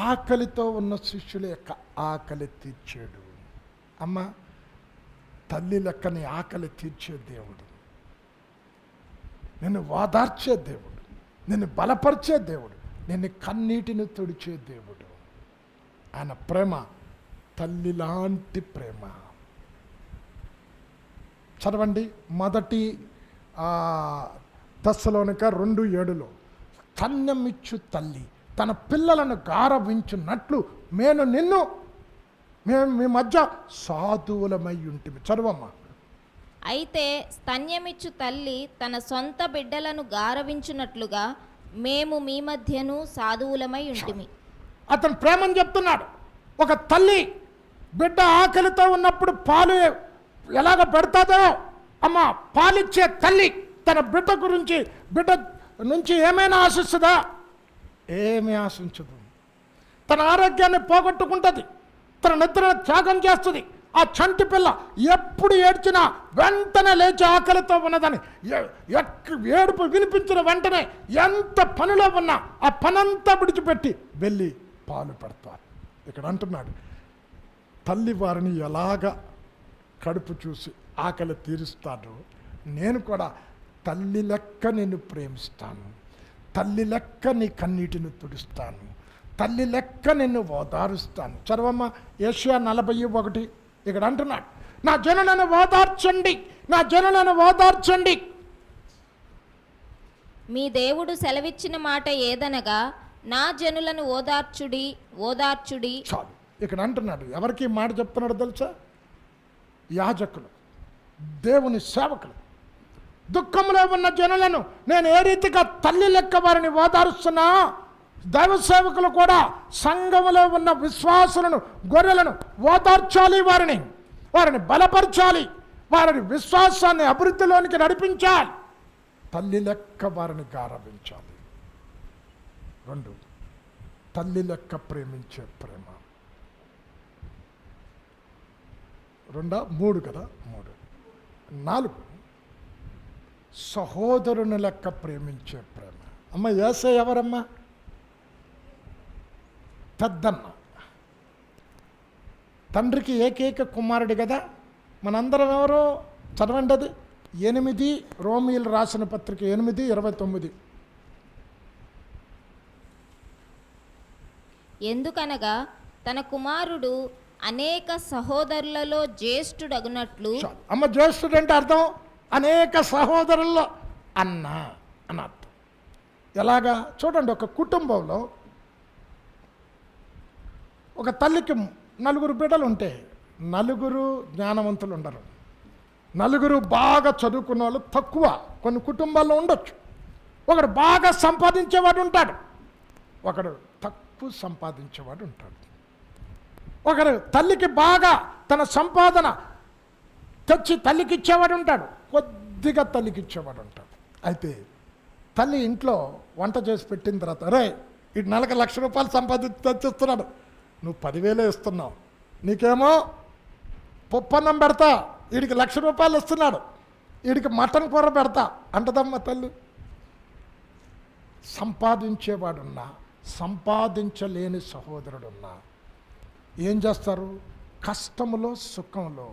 ఆకలితో ఉన్న శిష్యుల యొక్క ఆకలి తీర్చాడు. అమ్మ, తల్లి లెక్కని ఆకలి తీర్చే దేవుడు, నిన్ను వాదార్చే దేవుడు, నిన్ను బలపరిచే దేవుడు, నిన్ను కన్నీటిని తుడిచే దేవుడు. ఆయన ప్రేమ తల్లి లాంటి ప్రేమ. చదవండి, 1 తెస్సలోనిక 2:7. స్తన్యమిచ్చు తల్లి తన పిల్లలను గారవించున్నట్లు మేము మీ మధ్య సాధువులమై ఉంటిమి. చదవమ్మా. అయితే స్తన్యమిచ్చు తల్లి తన సొంత బిడ్డలను గారవించున్నట్లుగా మేము మీ మధ్యను సాధువులమై ఉంటిమి. అతను ప్రేమని చెప్తున్నాడు. ఒక తల్లి బిడ్డ ఆకలితో ఉన్నప్పుడు పాలు ఎలాగ పెడతాదో, అమ్మ పాలిచ్చే తల్లి తన బిడ్డ గురించి, బిడ్డ నుంచి ఏమైనా ఆశిస్తుందా? ఏమీ ఆశించదు. తన ఆరోగ్యాన్ని పోగొట్టుకుంటుంది, తన నిద్రను త్యాగం చేస్తుంది. ఆ చంటి పిల్ల ఎప్పుడు ఏడ్చినా వెంటనే లేచి ఆకలితో ఉన్నదని ఏడుపు వినిపించిన వెంటనే ఎంత పనిలో ఉన్నా ఆ పనంతా విడిచిపెట్టి వెళ్ళి పాలు పెడతారు. ఇక్కడ అంటున్నాడు, తల్లి వారిని ఎలాగ కడుపు చూసి ఆకలి తీరుస్తాడు, నేను కూడా తల్లి లెక్క నిన్ను ప్రేమిస్తాను, తల్లి లెక్క నీ కన్నీటిని తుడుస్తాను, తల్లి లెక్క నిన్ను ఓదారుస్తాను. చదవమ్మ యెషయా 40:1. ఇక్కడ అంటున్నాడు, నా జనులను ఓదార్చండి, నా జనులను ఓదార్చండి. మీ దేవుడు సెలవిచ్చిన మాట ఏదనగా, నా జనులను ఓదార్చుడి, ఓదార్చుడి. చాలు. ఇక్కడ అంటున్నాడు, ఎవరికి మాట చెప్తున్నాడు తెలుసా? యాజకులు, దేవుని సేవకులు. దుఃఖంలో ఉన్న జనులను నేను ఏ రీతిగా తల్లి లెక్క వారిని ఓదారుస్తున్నా, దైవ సేవకులు కూడా సంఘములో ఉన్న విశ్వాసులను, గొర్రెలను ఓదార్చాలి, వారిని బలపరచాలి, వారిని విశ్వాసాన్ని అభివృద్ధిలోనికి నడిపించాలి, తల్లి లెక్క వారిని గారవించాలి. 2, తల్లి లెక్క ప్రేమించే ప్రేమ. 2, 3 కదా, 3. 4, సహోదరుని లెక్క ప్రేమించే ప్రేమ. అమ్మ యేసయ్య ఎవరమ్మా? పెద్దన్న, తండ్రికి ఏకైక కుమారుడు కదా. మనందరం ఎవరో చదవండి, అది 8 రోమీయులు రాసిన పత్రిక 8:29. ఎందుకనగా తన కుమారుడు అనేక సహోదరులలో జ్యేష్ఠుడగునట్లు. అమ్మ జ్యేష్ఠుడు అంటే అర్థం అనేక సహోదరుల్లో అన్న అని అర్థం. ఎలాగా చూడండి, ఒక కుటుంబంలో ఒక తల్లికి 4 బిడ్డలు ఉంటే 4 జ్ఞానవంతులు ఉండరు, 4 బాగా చదువుకున్న వాళ్ళు తక్కువ కొన్ని కుటుంబాల్లో ఉండొచ్చు. ఒకడు బాగా సంపాదించేవాడు ఉంటాడు, ఒకడు తక్కువ సంపాదించేవాడు ఉంటాడు. ఒకడు తల్లికి బాగా తన సంపాదన తెచ్చి తల్లికి ఇచ్చేవాడు ఉంటాడు, కొద్దిగా తల్లికి ఇచ్చేవాడు ఉంటాడు. అయితే తల్లి ఇంట్లో వంట చేసి పెట్టిన తర్వాత, అరే ఇటు నెలకు ₹1,00,000 సంపాదించి తెచ్చిస్తున్నాడు, నువ్వు 10,000 ఇస్తున్నావు, నీకేమో పప్పన్నం పెడతా, వీడికి ₹1,00,000 ఇస్తున్నాడు, వీడికి మటన్ కూర పెడతా అంటదమ్మ తల్లి. సంపాదించేవాడున్నా సంపాదించలేని సహోదరుడున్నా ఏం చేస్తారు? కష్టములో సుఖంలో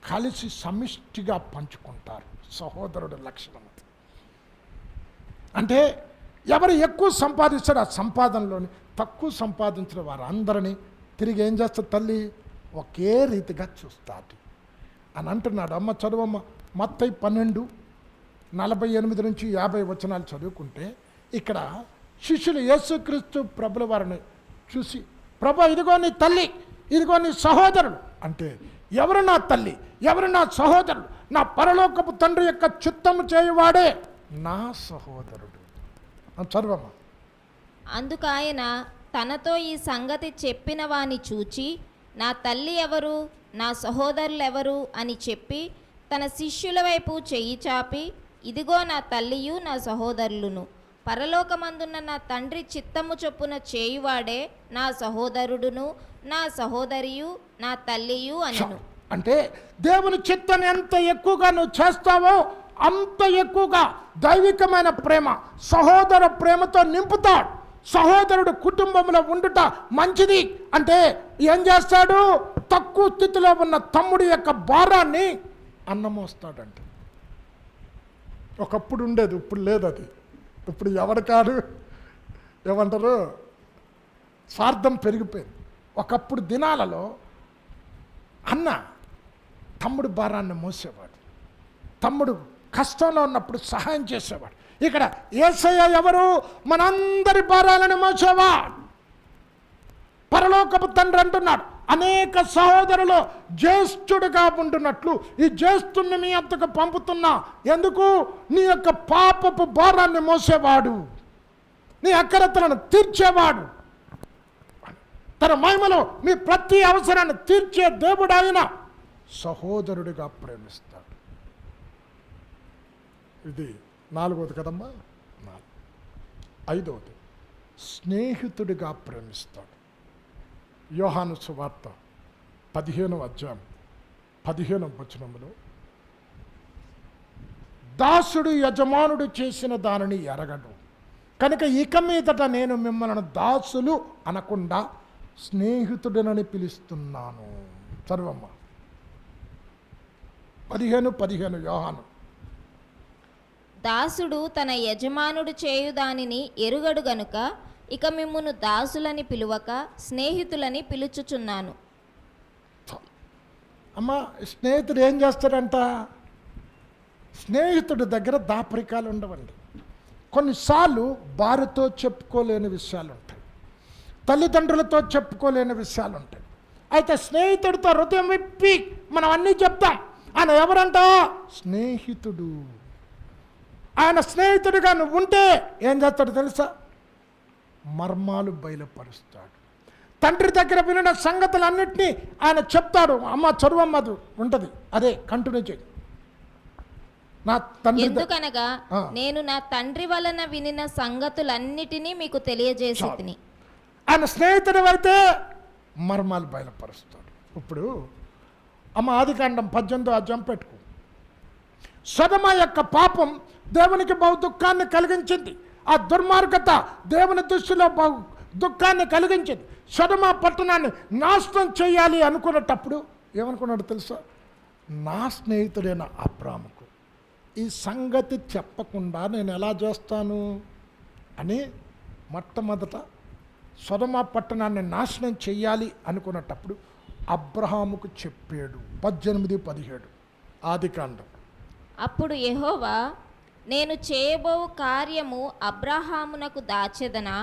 కలిసి సమిష్టిగా పంచుకుంటారు. సహోదరుడు లక్షణం అంటే ఎవరు ఎక్కువ సంపాదిస్తారో ఆ సంపాదనలోని తక్కువ సంపాదించిన వారు అందరినీ తిరిగి ఏం చేస్తారు? తల్లి ఒకే రీతిగా చూస్తారు అని అంటున్నాడు. అమ్మ చదువమ్మ, మత్తయి 12:48-50 చదువుకుంటే ఇక్కడ శిష్యులు యేసుక్రీస్తు ప్రభుల వారిని చూసి, ప్రభు ఇదిగో నీ తల్లి, ఇదిగో నీ సహోదరుడు అంటే, ఎవరు నా తల్లి, ఎవరు నా సహోదరుడు? నా పరలోకపు తండ్రి యొక్క చిత్తము చేయువాడే నా సహోదరుడు. చదువమ్మ. అందుకు ఆయన తనతో ఈ సంగతి చెప్పిన వాని చూచి, నా తల్లి ఎవరు, నా సహోదరులు ఎవరు అని చెప్పి తన శిష్యుల వైపు చెయ్యి చాపి, ఇదిగో నా తల్లియు నా సహోదరులును, పరలోకమందున్న నా తండ్రి చిత్తము చొప్పున చేయువాడే నా సహోదరుడును, నా సహోదరియు, నా తల్లియు అనెను. అంటే దేవుని చిత్తాన్ని ఎంత ఎక్కువగా నువ్వు చేస్తావో అంత ఎక్కువగా దైవికమైన ప్రేమ, సహోదర ప్రేమతో నింపుతాడు. సహోదరుడు కుటుంబంలో ఉండుట మంచిది అంటే ఏం చేస్తాడు? తక్కువ స్థితిలో ఉన్న తమ్ముడి యొక్క భారాన్ని అన్నమోస్తాడంట. ఒకప్పుడు ఉండేది, ఇప్పుడు లేదు అది. ఇప్పుడు ఎవరు కాదు, ఏమంటారు, స్వార్థం పెరిగిపోయింది. ఒకప్పుడు దినాలలో అన్న తమ్ముడు భారాన్ని మోసేవాడు, తమ్ముడు కష్టంలో ఉన్నప్పుడు సహాయం చేసేవాడు. ఇక్కడ యేసయ్య ఎవరు? మనందరి భారాలను మోసేవాడు. పరలోకపు తండ్రి అంటున్నాడు, అనేక సహోదరులు జ్యేష్ఠుడుగా ఉంటున్నట్లు ఈ జ్యేష్ఠుని మీ అంతకు పంపుతున్నా. ఎందుకు? నీ యొక్క పాపపు భారాన్ని మోసేవాడు, నీ అక్కరతలను తీర్చేవాడు, తన మహిమలో మీ ప్రతి అవసరాన్ని తీర్చే దేవుడు ఆయన సహోదరుడిగా ప్రేమిస్తాడు. ఇది 4వది కదమ్మా. 5వది స్నేహితుడిగా ప్రేమిస్తాడు. యోహాను సువార్త 15వ అధ్యాయం 15వ వచనములో, దాసుడు యజమానుడు చేసిన దానిని ఎరగడు కనుక ఇక మీదట నేను మిమ్మల్ని దాసులు అనకుండా స్నేహితుడనని పిలుస్తున్నాను. చదవమ్మ 15 యోహాను. దాసుడు తన యజమానుడు చేయు దానిని ఎరుగడు గనుక ఇక మిమ్మును దాసులని పిలువక స్నేహితులని పిలుచుచున్నాను. అమ్మ, స్నేహితుడు ఏం చేస్తాడంట? స్నేహితుడి దగ్గర దాపరికాలు ఉండవండి. కొన్నిసార్లు భార్యతో చెప్పుకోలేని విషయాలు ఉంటాయి, తల్లిదండ్రులతో చెప్పుకోలేని విషయాలు ఉంటాయి. అయితే స్నేహితుడితో హృదయం విప్పి మనం అన్నీ చెప్తాం. ఆయన ఎవరంట? స్నేహితుడు. ఆయన స్నేహితుడిగా నువ్వు ఉంటే ఏం చేస్తాడు తెలుసా? మర్మాలు బయలుపరుస్తాడు. తండ్రి దగ్గర వినిన సంగతులన్నింటినీ ఆయన చెప్తాడు. అమ్మ చదువమ్మది ఉంటుంది, అదే కంటిన్యూ చేయి. నా తండ్రి ఎందుకనగా నేను నా తండ్రి వలన వినిన సంగతులన్నిటినీ మీకు తెలియజేసి తిని. ఆయన స్నేహితుడు అయితే మర్మాలు బయలుపరుస్తాడు. ఇప్పుడు అమ్మ ఆదికాండం 18వ అధ్యాయం పెట్టుకో. సొదొమ యొక్క పాపం దేవునికి బహు దుఃఖాన్ని కలిగించింది. ఆ దుర్మార్గత దేవుని దృష్టిలో బహు దుఃఖాన్ని కలిగించింది. సొదొమ పట్టణాన్ని నాశనం చేయాలి అనుకునేటప్పుడు ఏమనుకున్నాడు తెలుసా? నా స్నేహితుడైన అబ్రాముకు ఈ సంగతి చెప్పకుండా నేను ఎలా చేస్తాను అని మొట్టమొదట సొదొమ పట్టణాన్ని నాశనం చెయ్యాలి అనుకున్నటప్పుడు అబ్రహాముకు చెప్పాడు. 18-17 ఆదికాండం. అప్పుడు యెహోవా, నేను చేయబో కార్యము అబ్రహామునకు దాచెదనా?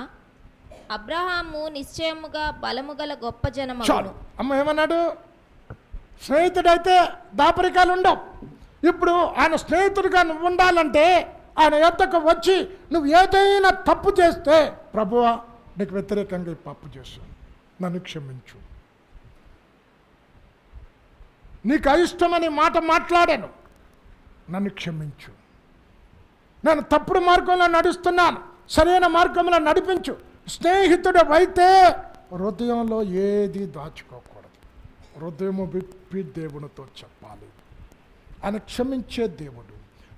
అబ్రహాము నిశ్చయముగా బలము గల గొప్ప జనమగును. అమ్మ ఏమన్నాడు? స్నేహితుడైతే దాపరికాలు ఉండవు. ఇప్పుడు ఆయన స్నేహితుడిగా నువ్వు ఉండాలంటే ఆయన యొద్దకు వచ్చి నువ్వు ఏదైనా తప్పు చేస్తే, ప్రభువా నీకు వ్యతిరేకంగా ఈ తప్పు చేశాను, నన్ను క్షమించు, నీకు అయిష్టమని మాట మాట్లాడాను, నన్ను క్షమించు, నేను తప్పుడు మార్గంలో నడుస్తున్నాను, సరైన మార్గంలో నడిపించు. స్నేహితుడు అయితే హృదయంలో ఏది దాచుకోకూడదు. హృదయము విప్పి దేవునితో చెప్పాలి. ఆయన క్షమించే దేవుడు.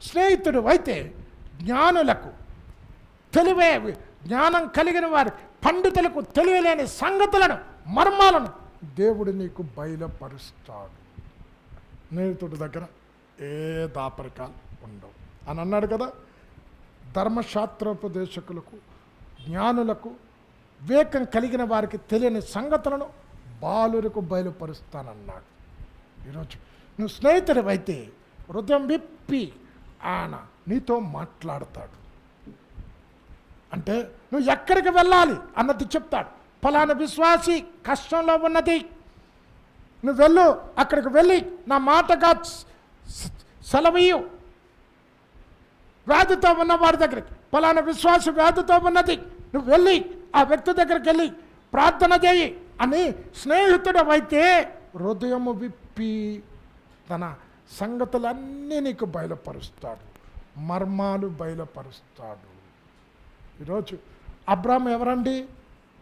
స్నేహితుడు అయితే జ్ఞానులకు, జ్ఞానం కలిగిన వారి పండితులకు తెలియలేని సంగతులను, మర్మాలను దేవుడు నీకు బయలుపరుస్తాడు. స్నేహితుడి దగ్గర ఏ దాపరికాలు ఉండవు అని అన్నాడు కదా. ధర్మశాస్త్రోపదేశకులకు, జ్ఞానులకు, వివేకం కలిగిన వారికి తెలియని సంగతులను బాలులకు బయలుపరుస్తానన్నాడు. ఈరోజు నువ్వు స్నేహితుడు అయితే హృదయం విప్పి ఆయన నీతో మాట్లాడతాడు. అంటే నువ్వు ఎక్కడికి వెళ్ళాలి అన్నది చెప్తాడు. ఫలానా విశ్వాసి కష్టంలో ఉన్నది, నువ్వు వెళ్ళు, అక్కడికి వెళ్ళి నా మాటగా సెలవీయు. వ్యాధితో ఉన్న వారి దగ్గరికి, ఫలానా విశ్వాస వ్యాధితో ఉన్నది, నువ్వు వెళ్ళి ఆ వ్యక్తి దగ్గరికి వెళ్ళి ప్రార్థన చేయి అని స్నేహితుడు అయితే హృదయము విప్పి తన సంగతులన్నీ నీకు బయలుపరుస్తాడు, మర్మాలు బయలుపరుస్తాడు. ఈరోజు అబ్రాహాము ఎవరండి?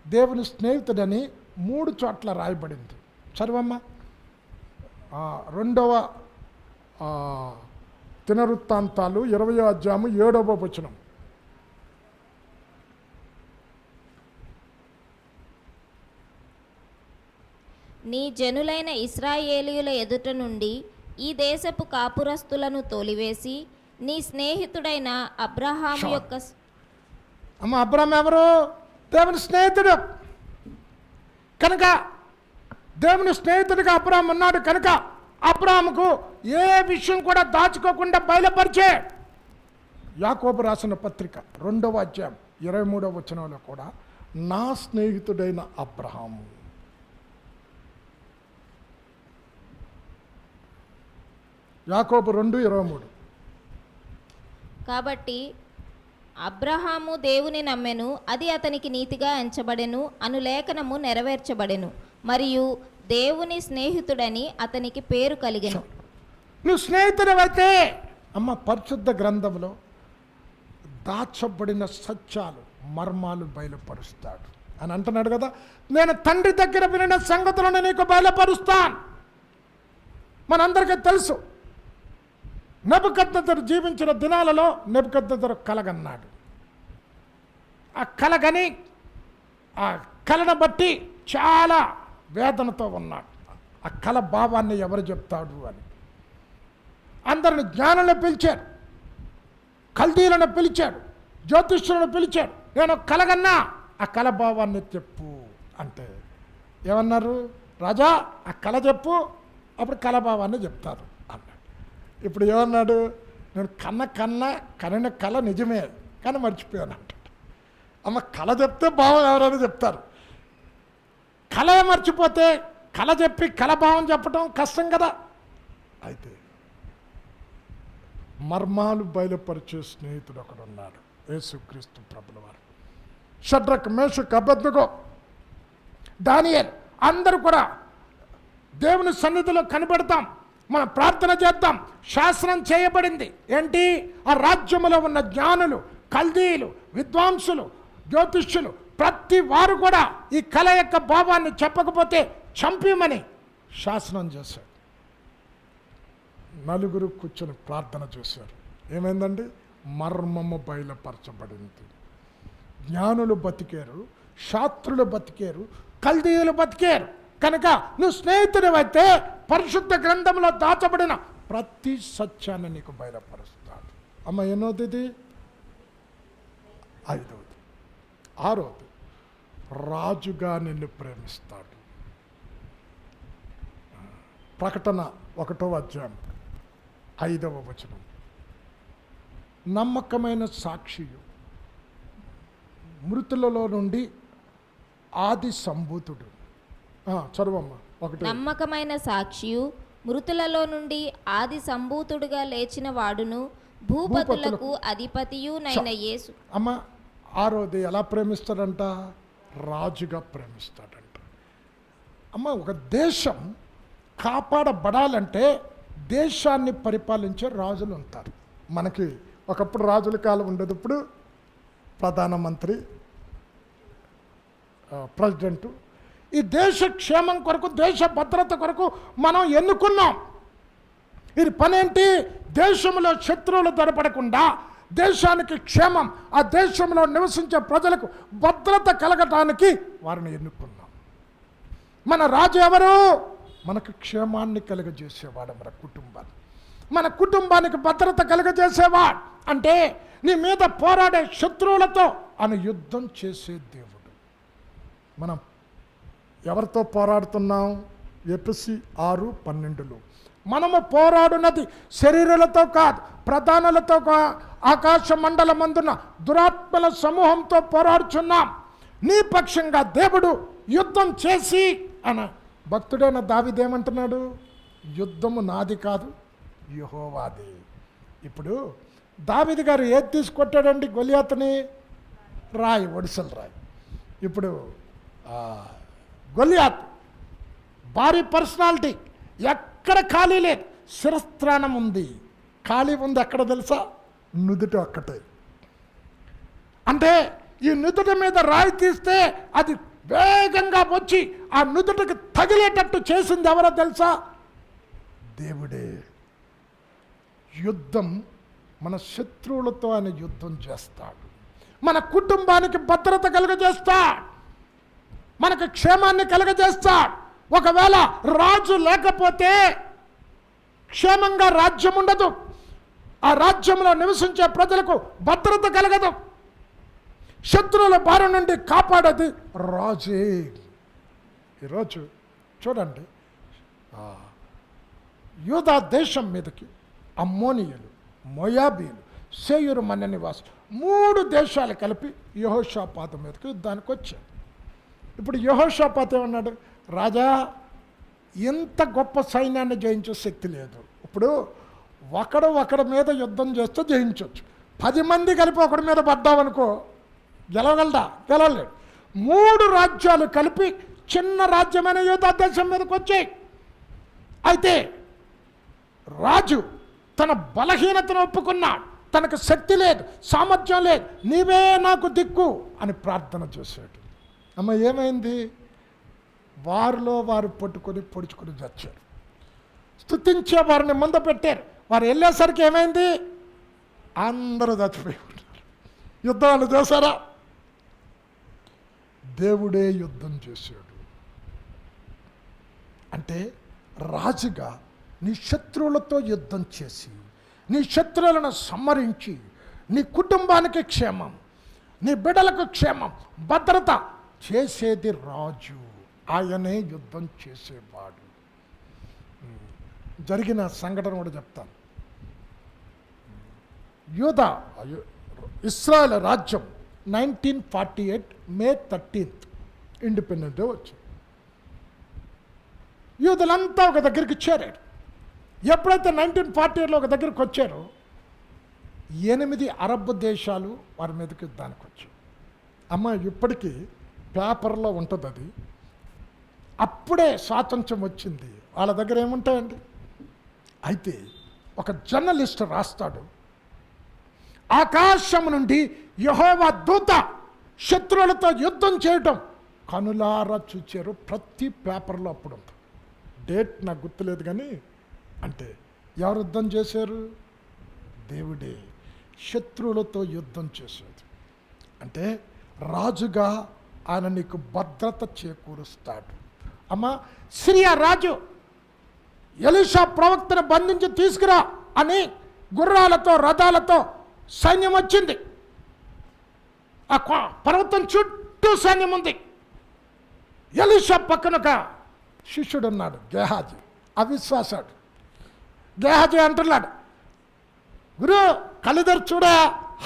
దేవుని స్నేహితుడని 3 చోట్ల రాయబడింది. చదవమ్మా. 2వ దినవృత్తాంతాలు 20వ అధ్యాయము 7వ వచనం. నీ జనులైన ఇశ్రాయేలీయుల ఎదుట నుండి ఈ దేశపు కాపురస్తులను తోలివేసి నీ స్నేహితుడైన అబ్రహాము యొక్క అమ్మ అబ్రహాము ఎవరు? దేవుని స్నేహితుడు కనుక, దేవుని స్నేహితుడిగా అబ్రహాము ఉన్నాడు కనుక అబ్రహాముకు ఏ విషయం కూడా దాచుకోకుండా బయలుపరిచే. యాకోబు రాసిన పత్రిక 2వ అధ్యాయం 23వ వచనంలో కూడా నా స్నేహితుడైన అబ్రహాము. యాకోబు 2:23. కాబట్టి అబ్రహాము దేవుని నమ్మెను, అది అతనికి నీతిగా ఎంచబడెను అను లేఖనము నెరవేర్చబడెను, మరియు దేవుని స్నేహితుడని అతనికి పేరు కలిగెను. నువ్వు స్నేహితుడు అయితే అమ్మ పరిశుద్ధ గ్రంథంలో దాచబడిన సత్యాలు మర్మాలు బయలుపరుస్తాడు అని అంటున్నాడు కదా. నేను తండ్రి దగ్గర వినిన సంగతులను నీకు బయలుపరుస్తాను. మనందరికీ తెలుసు నెబుకద్నెజరు జీవించిన దినాలలో నెబుకద్నెజరు కలగన్నాడు. ఆ కలగని ఆ కలను బట్టి చాలా వేదనతో ఉన్నాడు. ఆ కల భావాన్ని ఎవరు చెప్తాడు అని అందరిని జ్ఞానులను పిలిచాడు, కల్దీలను పిలిచాడు, జ్యోతిష్యులను పిలిచాడు. నేను కలగన్నా ఆ కల భావాన్ని చెప్పు అంటే ఏమన్నారు? రాజా ఆ కళ చెప్పు, అప్పుడు కళభావాన్ని చెప్తారు అన్నాడు. ఇప్పుడు ఏమన్నాడు? నేను కనిన కళ నిజమే కానీ మర్చిపోయాను అంటాడు. అమ్మ కళ చెప్తే భావం ఎవరైనా చెప్తారు. కళ మర్చిపోతే కళ చెప్పి కళభావం చెప్పడం కష్టం కదా. అయితే మర్మాలు బయలుపరిచే స్నేహితుడు ఒకడు ఉన్నాడు, యేసుక్రీస్తు ప్రభుల వారు. షడ్రక్, మేషక్, అబేద్నెగో, దానియేల్ అందరూ కూడా దేవుని సన్నిధిలో కనిపెడతాం, మనం ప్రార్థన చేద్దాం. శాసనం చేయబడింది ఏంటి? ఆ రాజ్యములో ఉన్న జ్ఞానులు, కల్దీయులు, విద్వాంసులు, జ్యోతిష్యులు ప్రతి వారు కూడా ఈ కళ యొక్క భావాన్ని చెప్పకపోతే చంపేమని శాసనం చేశాడు. నలుగురు కూర్చొని ప్రార్థన చేశారు. ఏమైందండి? మర్మము బయలుపరచబడింది. జ్ఞానులు బతికారు, శాస్త్రులు బతికారు, కల్దీయులు బతికారు. కనుక నువ్వు స్నేహితుడివైతే పరిశుద్ధ గ్రంథంలో దాచబడిన ప్రతి సత్యాన్ని నీకు బయలుపరుస్తాడు. అమ్మ ఎన్నోది? ఇది 5వది. 6వది, రాజుగా నిన్ను ప్రేమిస్తాడు. ప్రకటన 1వ అధ్యాయం 5వ వచనం. నమ్మకమైన సాక్షియు, మృతులలో నుండి ఆది సంభూతుడు. చదువమ్మా. 1. నమ్మకమైన సాక్షియు, మృతులలో నుండి ఆది సంభూతుడుగా లేచిన వాడును, భూపతులకు అధిపతియు నైన యేసు. అమ్మ 6వది ఎలా ప్రేమిస్తాడంట? రాజుగా ప్రేమిస్తాడంట. అమ్మ ఒక దేశం కాపాడబడాలంటే దేశాన్ని పరిపాలించే రాజులు ఉంటారు. మనకి ఒకప్పుడు రాజుల కాలం ఉండేది, ఇప్పుడు ప్రధానమంత్రి, ప్రెసిడెంటు. ఈ దేశ క్షేమం కొరకు, దేశ భద్రత కొరకు మనం ఎన్నుకున్నాం. ఇది పనేంటి? దేశంలో శత్రువులు దొరపడకుండా దేశానికి క్షేమం, ఆ దేశంలో నివసించే ప్రజలకు భద్రత కలగటానికి వారిని ఎన్నుకున్నాం. మన రాజు ఎవరు? మనకు క్షేమాన్ని కలుగజేసేవాడు. మన కుటుంబానికి భద్రత కలుగజేసేవాడు. అంటే నీ మీద పోరాడే శత్రువులతో ఆయన యుద్ధం చేసే దేవుడు. మనం ఎవరితో పోరాడుతున్నాం? ఎఫెసీ 6:12. మనము పోరాడున్నది శరీరాలతో కాదు, ప్రధానులతో, ఆకాశ మండలమందున దురాత్మల సమూహంతో పోరాడుచున్నాం. నీ పక్షంగా దేవుడు యుద్ధం చేసి అన భక్తుడైన దావీదేమంటున్నాడు? యుద్ధము నాది కాదు, యెహోవాది. ఇప్పుడు దావీదు గారు ఏది తీసుకొట్టాడండి? గొలియాతుని రాయి, ఒడిసెల రాయి. ఇప్పుడు గొలియాత్ భారీ పర్సనాలిటీ, ఎక్కడ ఖాళీ లేదు, శిరస్త్రాణం ఉంది. ఖాళీ ఉంది ఎక్కడ తెలుసా? నుదుట ఒక్కటే. అంటే ఈ నుదుట మీద రాయి తీస్తే అది వేగంగా వచ్చి ఆ నుదుటకి తగిలేటట్టు చేసింది ఎవరో తెలుసా? దేవుడే. యుద్ధం, మన శత్రువులతో ఆయన యుద్ధం చేస్తాడు. మన కుటుంబానికి భద్రత కలుగజేస్తాడు, మనకు క్షేమాన్ని కలుగజేస్తాడు. ఒకవేళ రాజు లేకపోతే క్షేమంగా రాజ్యం ఉండదు, ఆ రాజ్యంలో నివసించే ప్రజలకు భద్రత కలగదు. శత్రువుల బారి నుండి కాపాడేది రాజే. ఈరోజు చూడండి, యూదా దేశం మీదకి అమ్మోనియులు, మోయాబీలు, సేయూరు మన్య నివాసులు 3 దేశాలు కలిపి యెహోషాపాతు మీదకి యుద్ధానికి వచ్చారు. ఇప్పుడు యెహోషాపాతు ఏమన్నాడు? రాజా, ఇంత గొప్ప సైన్యాన్ని జయించే శక్తి లేదు. ఇప్పుడు ఒకడి మీద యుద్ధం చేస్తే జయించవచ్చు. 10 మంది కలిపి ఒకడి మీద పడ్డామనుకో గెలవగలడా? గెలవలేడు. 3 రాజ్యాలు కలిపి చిన్న రాజ్యమైన యూదా దేశం మీదకి వచ్చాయి. అయితే రాజు తన బలహీనతను ఒప్పుకున్నాడు. తనకు శక్తి లేదు, సామర్థ్యం లేదు, నీవే నాకు దిక్కు అని ప్రార్థన చేశాడు. అమ్మ ఏమైంది? వారిలో వారు పొడుచుకొని చచ్చారు. స్తుతించే వారిని ముందు పెట్టారు. వారు వెళ్ళేసరికి ఏమైంది? అందరూ చచ్చిపోయి ఉంటారు. యుద్ధాలు చేశారా? దేవుడే యుద్ధం చేశాడు. అంటే రాజుగా నీ శత్రువులతో యుద్ధం చేసి, నీ శత్రువులను సంహరించి, నీ కుటుంబానికి క్షేమం, నీ బిడ్డలకు క్షేమం, భద్రత చేసేది రాజు. ఆయనే యుద్ధం చేసేవాడు. జరిగిన సంఘటన కూడా చెప్తాను. యూదా ఇశ్రాయేల్ రాజ్యం 1948 మే 13 ఇండిపెండెంట్ డే వచ్చింది. యూదులంతా ఒక దగ్గరికి చేరారు. ఎప్పుడైతే 1948లో ఒక దగ్గరికి వచ్చారో 8 అరబ్ దేశాలు వారి మీదకి యుద్ధానికి వచ్చాయి. అమ్మ ఇప్పటికీ పేపర్లో ఉంటుంది అది. అప్పుడే స్వాతంత్ర్యం వచ్చింది. వాళ్ళ దగ్గర ఏముంటాయండి? అయితే ఒక జర్నలిస్ట్ రాస్తాడు, ఆకాశం నుండి యెహోవా దూత శత్రువులతో యుద్ధం చేయటం కనులారా చూచారు. ప్రతి పేపర్లో అప్పుడు ఉంటుంది. డేట్ నాకు గుర్తులేదు కానీ, అంటే ఎవరు యుద్ధం చేశారు? దేవుడే శత్రువులతో యుద్ధం చేసేది. అంటే రాజుగా ఆయన నీకు భద్రత చేకూరుస్తాడు. అమ్మ సిరియా రాజు ఎలీషా ప్రవక్తను బంధించి తీసుకురా అని గుర్రాలతో రథాలతో సైన్యం వచ్చింది. ఆ పర్వతం చుట్టూ సైన్యం ఉంది. ఎలీషా పక్కన ఒక శిష్యుడు ఉన్నాడు, గేహాజీ, అవిశ్వాసాడు. గేహాజీ అంటున్నాడు, గురు కలిదరు చూడా,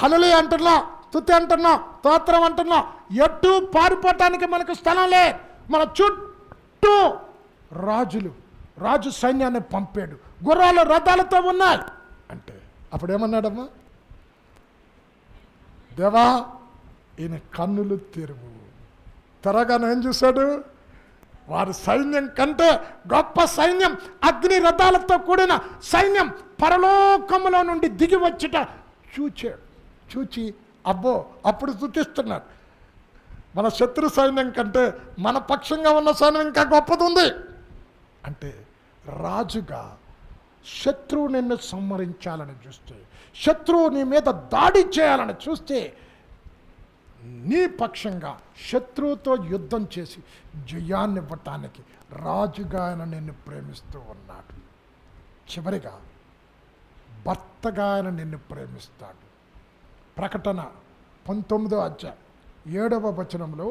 హలలి అంటున్నా, స్తుతి అంటున్నా, స్తోత్రం అంటున్నా, ఎటు పారిపోవటానికి మనకు స్థలం లే, మన చుట్టూ రాజు సైన్యాన్ని పంపాడు, గుర్రాలు రథాలతో ఉన్నాయి అంటే అప్పుడేమన్నాడమ్మా? దేవా ఈయన కన్నులు తెరువు. త్వరగానే ఏం చూశాడు? వారి సైన్యం కంటే గొప్ప సైన్యం, అగ్ని రథాలతో కూడిన సైన్యం పరలోకములో నుండి దిగి వచ్చుట చూచాడు. చూచి అబ్బో అప్పుడు స్తుతిస్తున్నాడు. మన శత్రు సైన్యం కంటే మన పక్షంగా ఉన్న సైన్యం ఇంకా గొప్పది ఉంది అంటే రాజుగా శత్రువు నిన్ను సంహరించాలని చూస్తే, శత్రువు నీ మీద దాడి చేయాలని చూస్తే, నీ పక్షంగా శత్రువుతో యుద్ధం చేసి జయాన్ని ఇవ్వటానికి రాజుగా ఆయన నిన్ను ప్రేమిస్తూ ఉన్నాడు. చివరిగా భర్తగా ఆయన నిన్ను ప్రేమిస్తాడు. ప్రకటన 19వ అధ్యాయం 7వ వచనంలో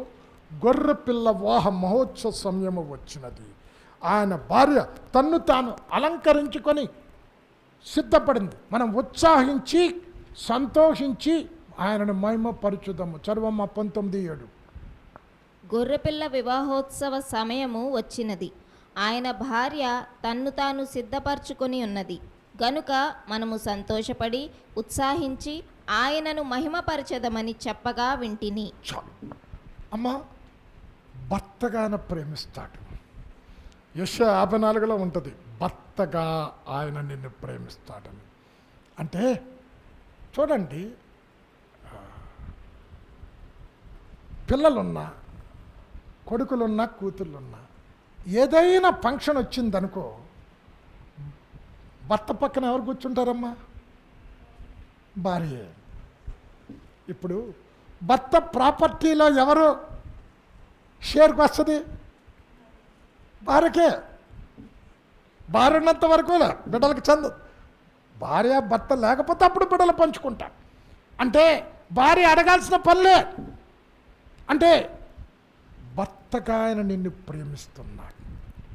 గొర్రెపిల్ల వాహ మహోత్సవ సమయము వచ్చినది. ఆయన భార్య తన్ను తాను అలంకరించుకొని సిద్ధపడింది. మనం ఉత్సాహించి సంతోషించి ఆయనను మహిమపరచుదాము. చదవమ్మ 19:7. గొర్రెపిల్ల వివాహోత్సవ సమయము వచ్చినది, ఆయన భార్య తన్ను తాను సిద్ధపరచుకొని ఉన్నది గనుక మనము సంతోషపడి ఉత్సాహించి ఆయనను మహిమపరచదమని చెప్పగా వింటిని. అమ్మ భర్తగా ఆయన ప్రేమిస్తాడు. యెషయా 54లో ఉంటుంది, భర్తగా ఆయన నిన్ను ప్రేమిస్తాడని. అంటే చూడండి, పిల్లలున్నా, కొడుకులున్నా, కూతుళ్ళున్నా, ఏదైనా ఫంక్షన్ వచ్చిందనుకో, భర్త పక్కన ఎవరు కూర్చుంటారమ్మా? భార్య. ఇప్పుడు భర్త ప్రాపర్టీలో ఎవరు షేర్కి వస్తుంది? భార్యకే. భార్య ఉన్నంత వరకు బిడ్డలకు చెందదు. భార్య భర్త లేకపోతే అప్పుడు బిడ్డలు పంచుకుంటారు. అంటే భార్య అడగాల్సిన పనులే. అంటే భర్తగా ఆయన నిన్ను ప్రేమిస్తున్నాడు.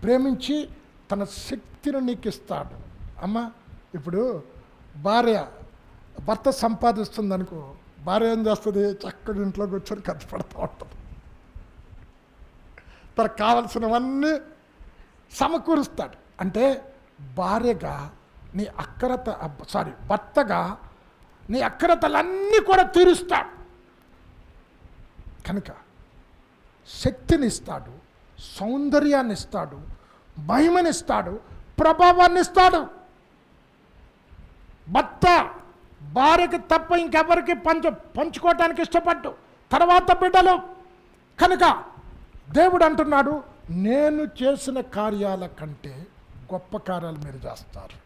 ప్రేమించి తన శక్తిని నీకు ఇస్తాడు. అమ్మ ఇప్పుడు భర్త సంపాదిస్తుంది అనుకో, భార్య ఏం చేస్తుంది? చక్కగా ఇంట్లో కూర్చొని ఖర్చు పెడతా ఉంటుంది. తనకు కావలసినవన్నీ సమకూరుస్తాడు. అంటే భార్యగా నీ భర్తగా నీ అక్రతలన్నీ కూడా తీరుస్తాడు. కనుక శక్తిని ఇస్తాడు, సౌందర్యాన్ని ఇస్తాడు, మహిమనిస్తాడు, ప్రభావాన్ని ఇస్తాడు. భర్త భార్యకి తప్ప ఇంకెవరికి పంచుకోవటానికి ఇష్టపడ్డు, తర్వాత బిడ్డలు. కనుక దేవుడు అంటున్నాడు, నేను చేసిన కార్యాల కంటే గొప్ప కార్యాలు మీరు చేస్తారు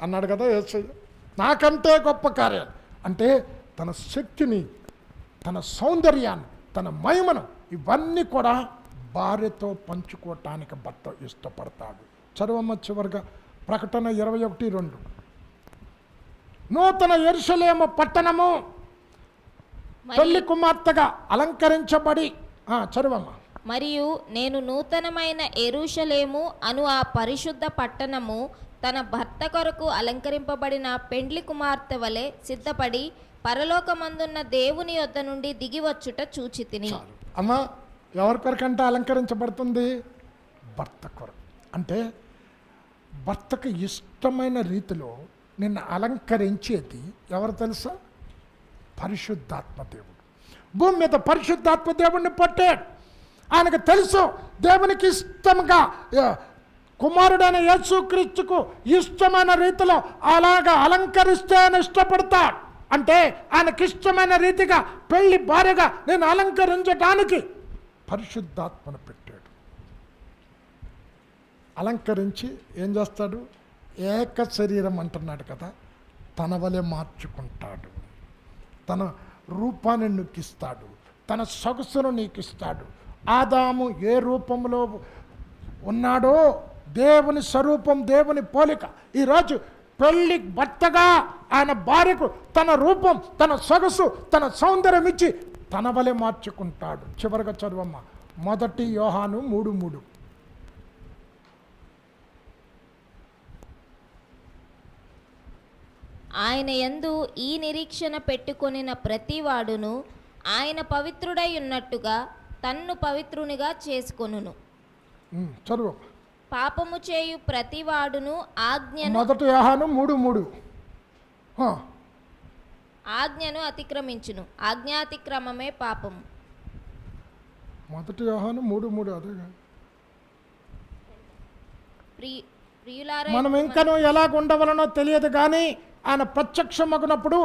అన్నాడు కదా యేసయ్య. నాకంటే గొప్ప కార్యాలు అంటే తన శక్తిని, తన సౌందర్యాన్ని, తన మహిమను ఇవన్నీ కూడా భార్యతో పంచుకోవటానికి భర్త ఇష్టపడతాడు. చదవమ్మ చివరిగా ప్రకటన 21:2. నూతన యెరూషలేము పట్టణము పెళ్లి కుమార్తెగా అలంకరించబడి, చదవమ్మ. మరియు నేను నూతనమైన యెరూషలేము అను ఆ పరిశుద్ధ పట్టణము తన భర్త కొరకు అలంకరింపబడిన పెండ్లి కుమార్తె వలె సిద్ధపడి పరలోకమందున్న దేవుని యొద్ద నుండి దిగివచ్చుట చూచితిని. అమ్మా, ఎవరి కొరకంటే అలంకరించబడుతుంది? భర్త కొరకు. అంటే భర్తకు ఇష్టమైన రీతిలో నిన్ను అలంకరించేది ఎవరు తెలుసా? పరిశుద్ధాత్మ దేవుడు. భూమి మీద పరిశుద్ధాత్మ దేవుడిని పట్టాడు. ఆయనకు తెలుసు దేవునికి ఇష్టంగా కుమారుడైన యేసుక్రీస్తుకు ఇష్టమైన రీతిలో అలాగా అలంకరిస్తే ఆయన ఇష్టపడతాడు. అంటే ఆయనకి ఇష్టమైన రీతిగా పెళ్లి భార్యగా నేను అలంకరించడానికి పరిశుద్ధాత్మను పెట్టాడు. అలంకరించి ఏం చేస్తాడు? ఏక శరీరం అంటున్నాడు కదా, తన వలె మార్చుకుంటాడు. తన రూపాన్ని నీకిస్తాడు, తన సొగసును నీకిస్తాడు. ఆదాము ఏ రూపంలో ఉన్నాడో దేవుని స్వరూపం, దేవుని పోలిక. ఈరోజు పెళ్లి భర్తగా ఆయన భార్యకు తన రూపం, తన సొగసు, తన సౌందర్యం ఇచ్చి తన వలె మార్చుకుంటాడు. చివరిగా చదువమ్మ 1 యోహాను 3:3. ఆయన యందు ఈ నిరీక్షణ పెట్టుకొనిన ప్రతివాడును ఆయన పవిత్రుడై ఉన్నట్టుగా తన్ను పవిత్రునిగా చేసుకొనును. చదువు. పాపము చేయు ప్రతివాడును ఆజ్ఞను 1 యోహాను 3:3. ఆజ్ఞను అతిక్రమించును, ఆజ్ఞాతిక్రమమే పాపము. 1 యోహాను 3:3. అదే ప్రియులారా, మనం ఇంకనూ ఎలాగ ఉండవలనో తెలియదు కానీ ఆయన ప్రత్యక్షమగునప్పుడు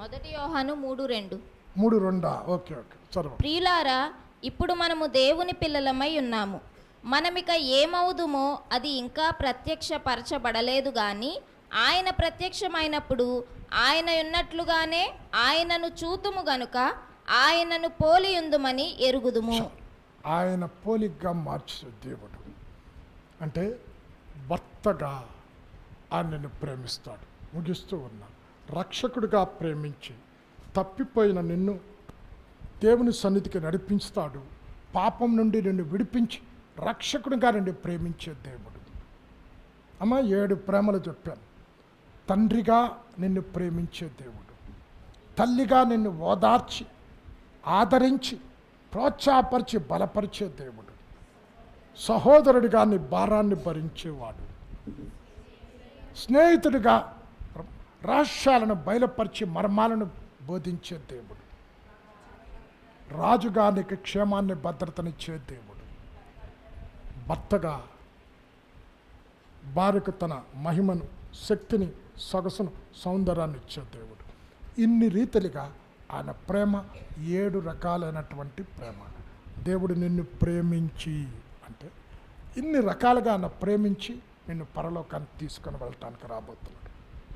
1 యోహాను 3:2. 3:2. ఓకే చదువు. ప్రియులారా, ఇప్పుడు మనము దేవుని పిల్లలమై ఉన్నాము. మనమిక ఏమవుదుమో అది ఇంకా ప్రత్యక్షపరచబడలేదు గాని ఆయన ప్రత్యక్షమైనప్పుడు ఆయన ఉన్నట్లుగానే ఆయనను చూతుము గనుక ఆయనను పోలియుందుమని ఎరుగుదుము. ఆయన పోలిగ్గా మార్చే దేవుడు అంటే భర్తగా ఆయనను ప్రేమిస్తాడు. ముగిస్తూ ఉన్నా, రక్షకుడిగా ప్రేమించి తప్పిపోయిన నిన్ను దేవుని సన్నిధికి నడిపిస్తాడు. పాపం నుండి నిన్ను విడిపించి రక్షకుడిగా నిన్ను ప్రేమించే దేవుడు. అమ్మ 7 ప్రేమలు చెప్పాను. తండ్రిగా నిన్ను ప్రేమించే దేవుడు, తల్లిగా నిన్ను ఓదార్చి ఆదరించి ప్రోత్సాహపరిచి బలపరిచే దేవుడు, సహోదరుడిగా నీ భారాన్ని భరించేవాడు, స్నేహితుడిగా రహస్యాలను బయలుపరిచి మర్మాలను బోధించే దేవుడు, రాజుగా నీకు క్షేమాన్ని భద్రతనిచ్చే దేవుడు, భర్తగా భార్యకు తన మహిమను, శక్తిని, సొగసును, సౌందర్యాన్ని ఇచ్చే దేవుడు. ఇన్ని రీతిలుగా ఆయన ప్రేమ 7 రకాలైనటువంటి ప్రేమ. దేవుడు నిన్ను ప్రేమించి అంటే ఇన్ని రకాలుగా ఆయన ప్రేమించి నిన్ను పరలోకానికి తీసుకొని వెళ్ళటానికి రాబోతున్నాడు.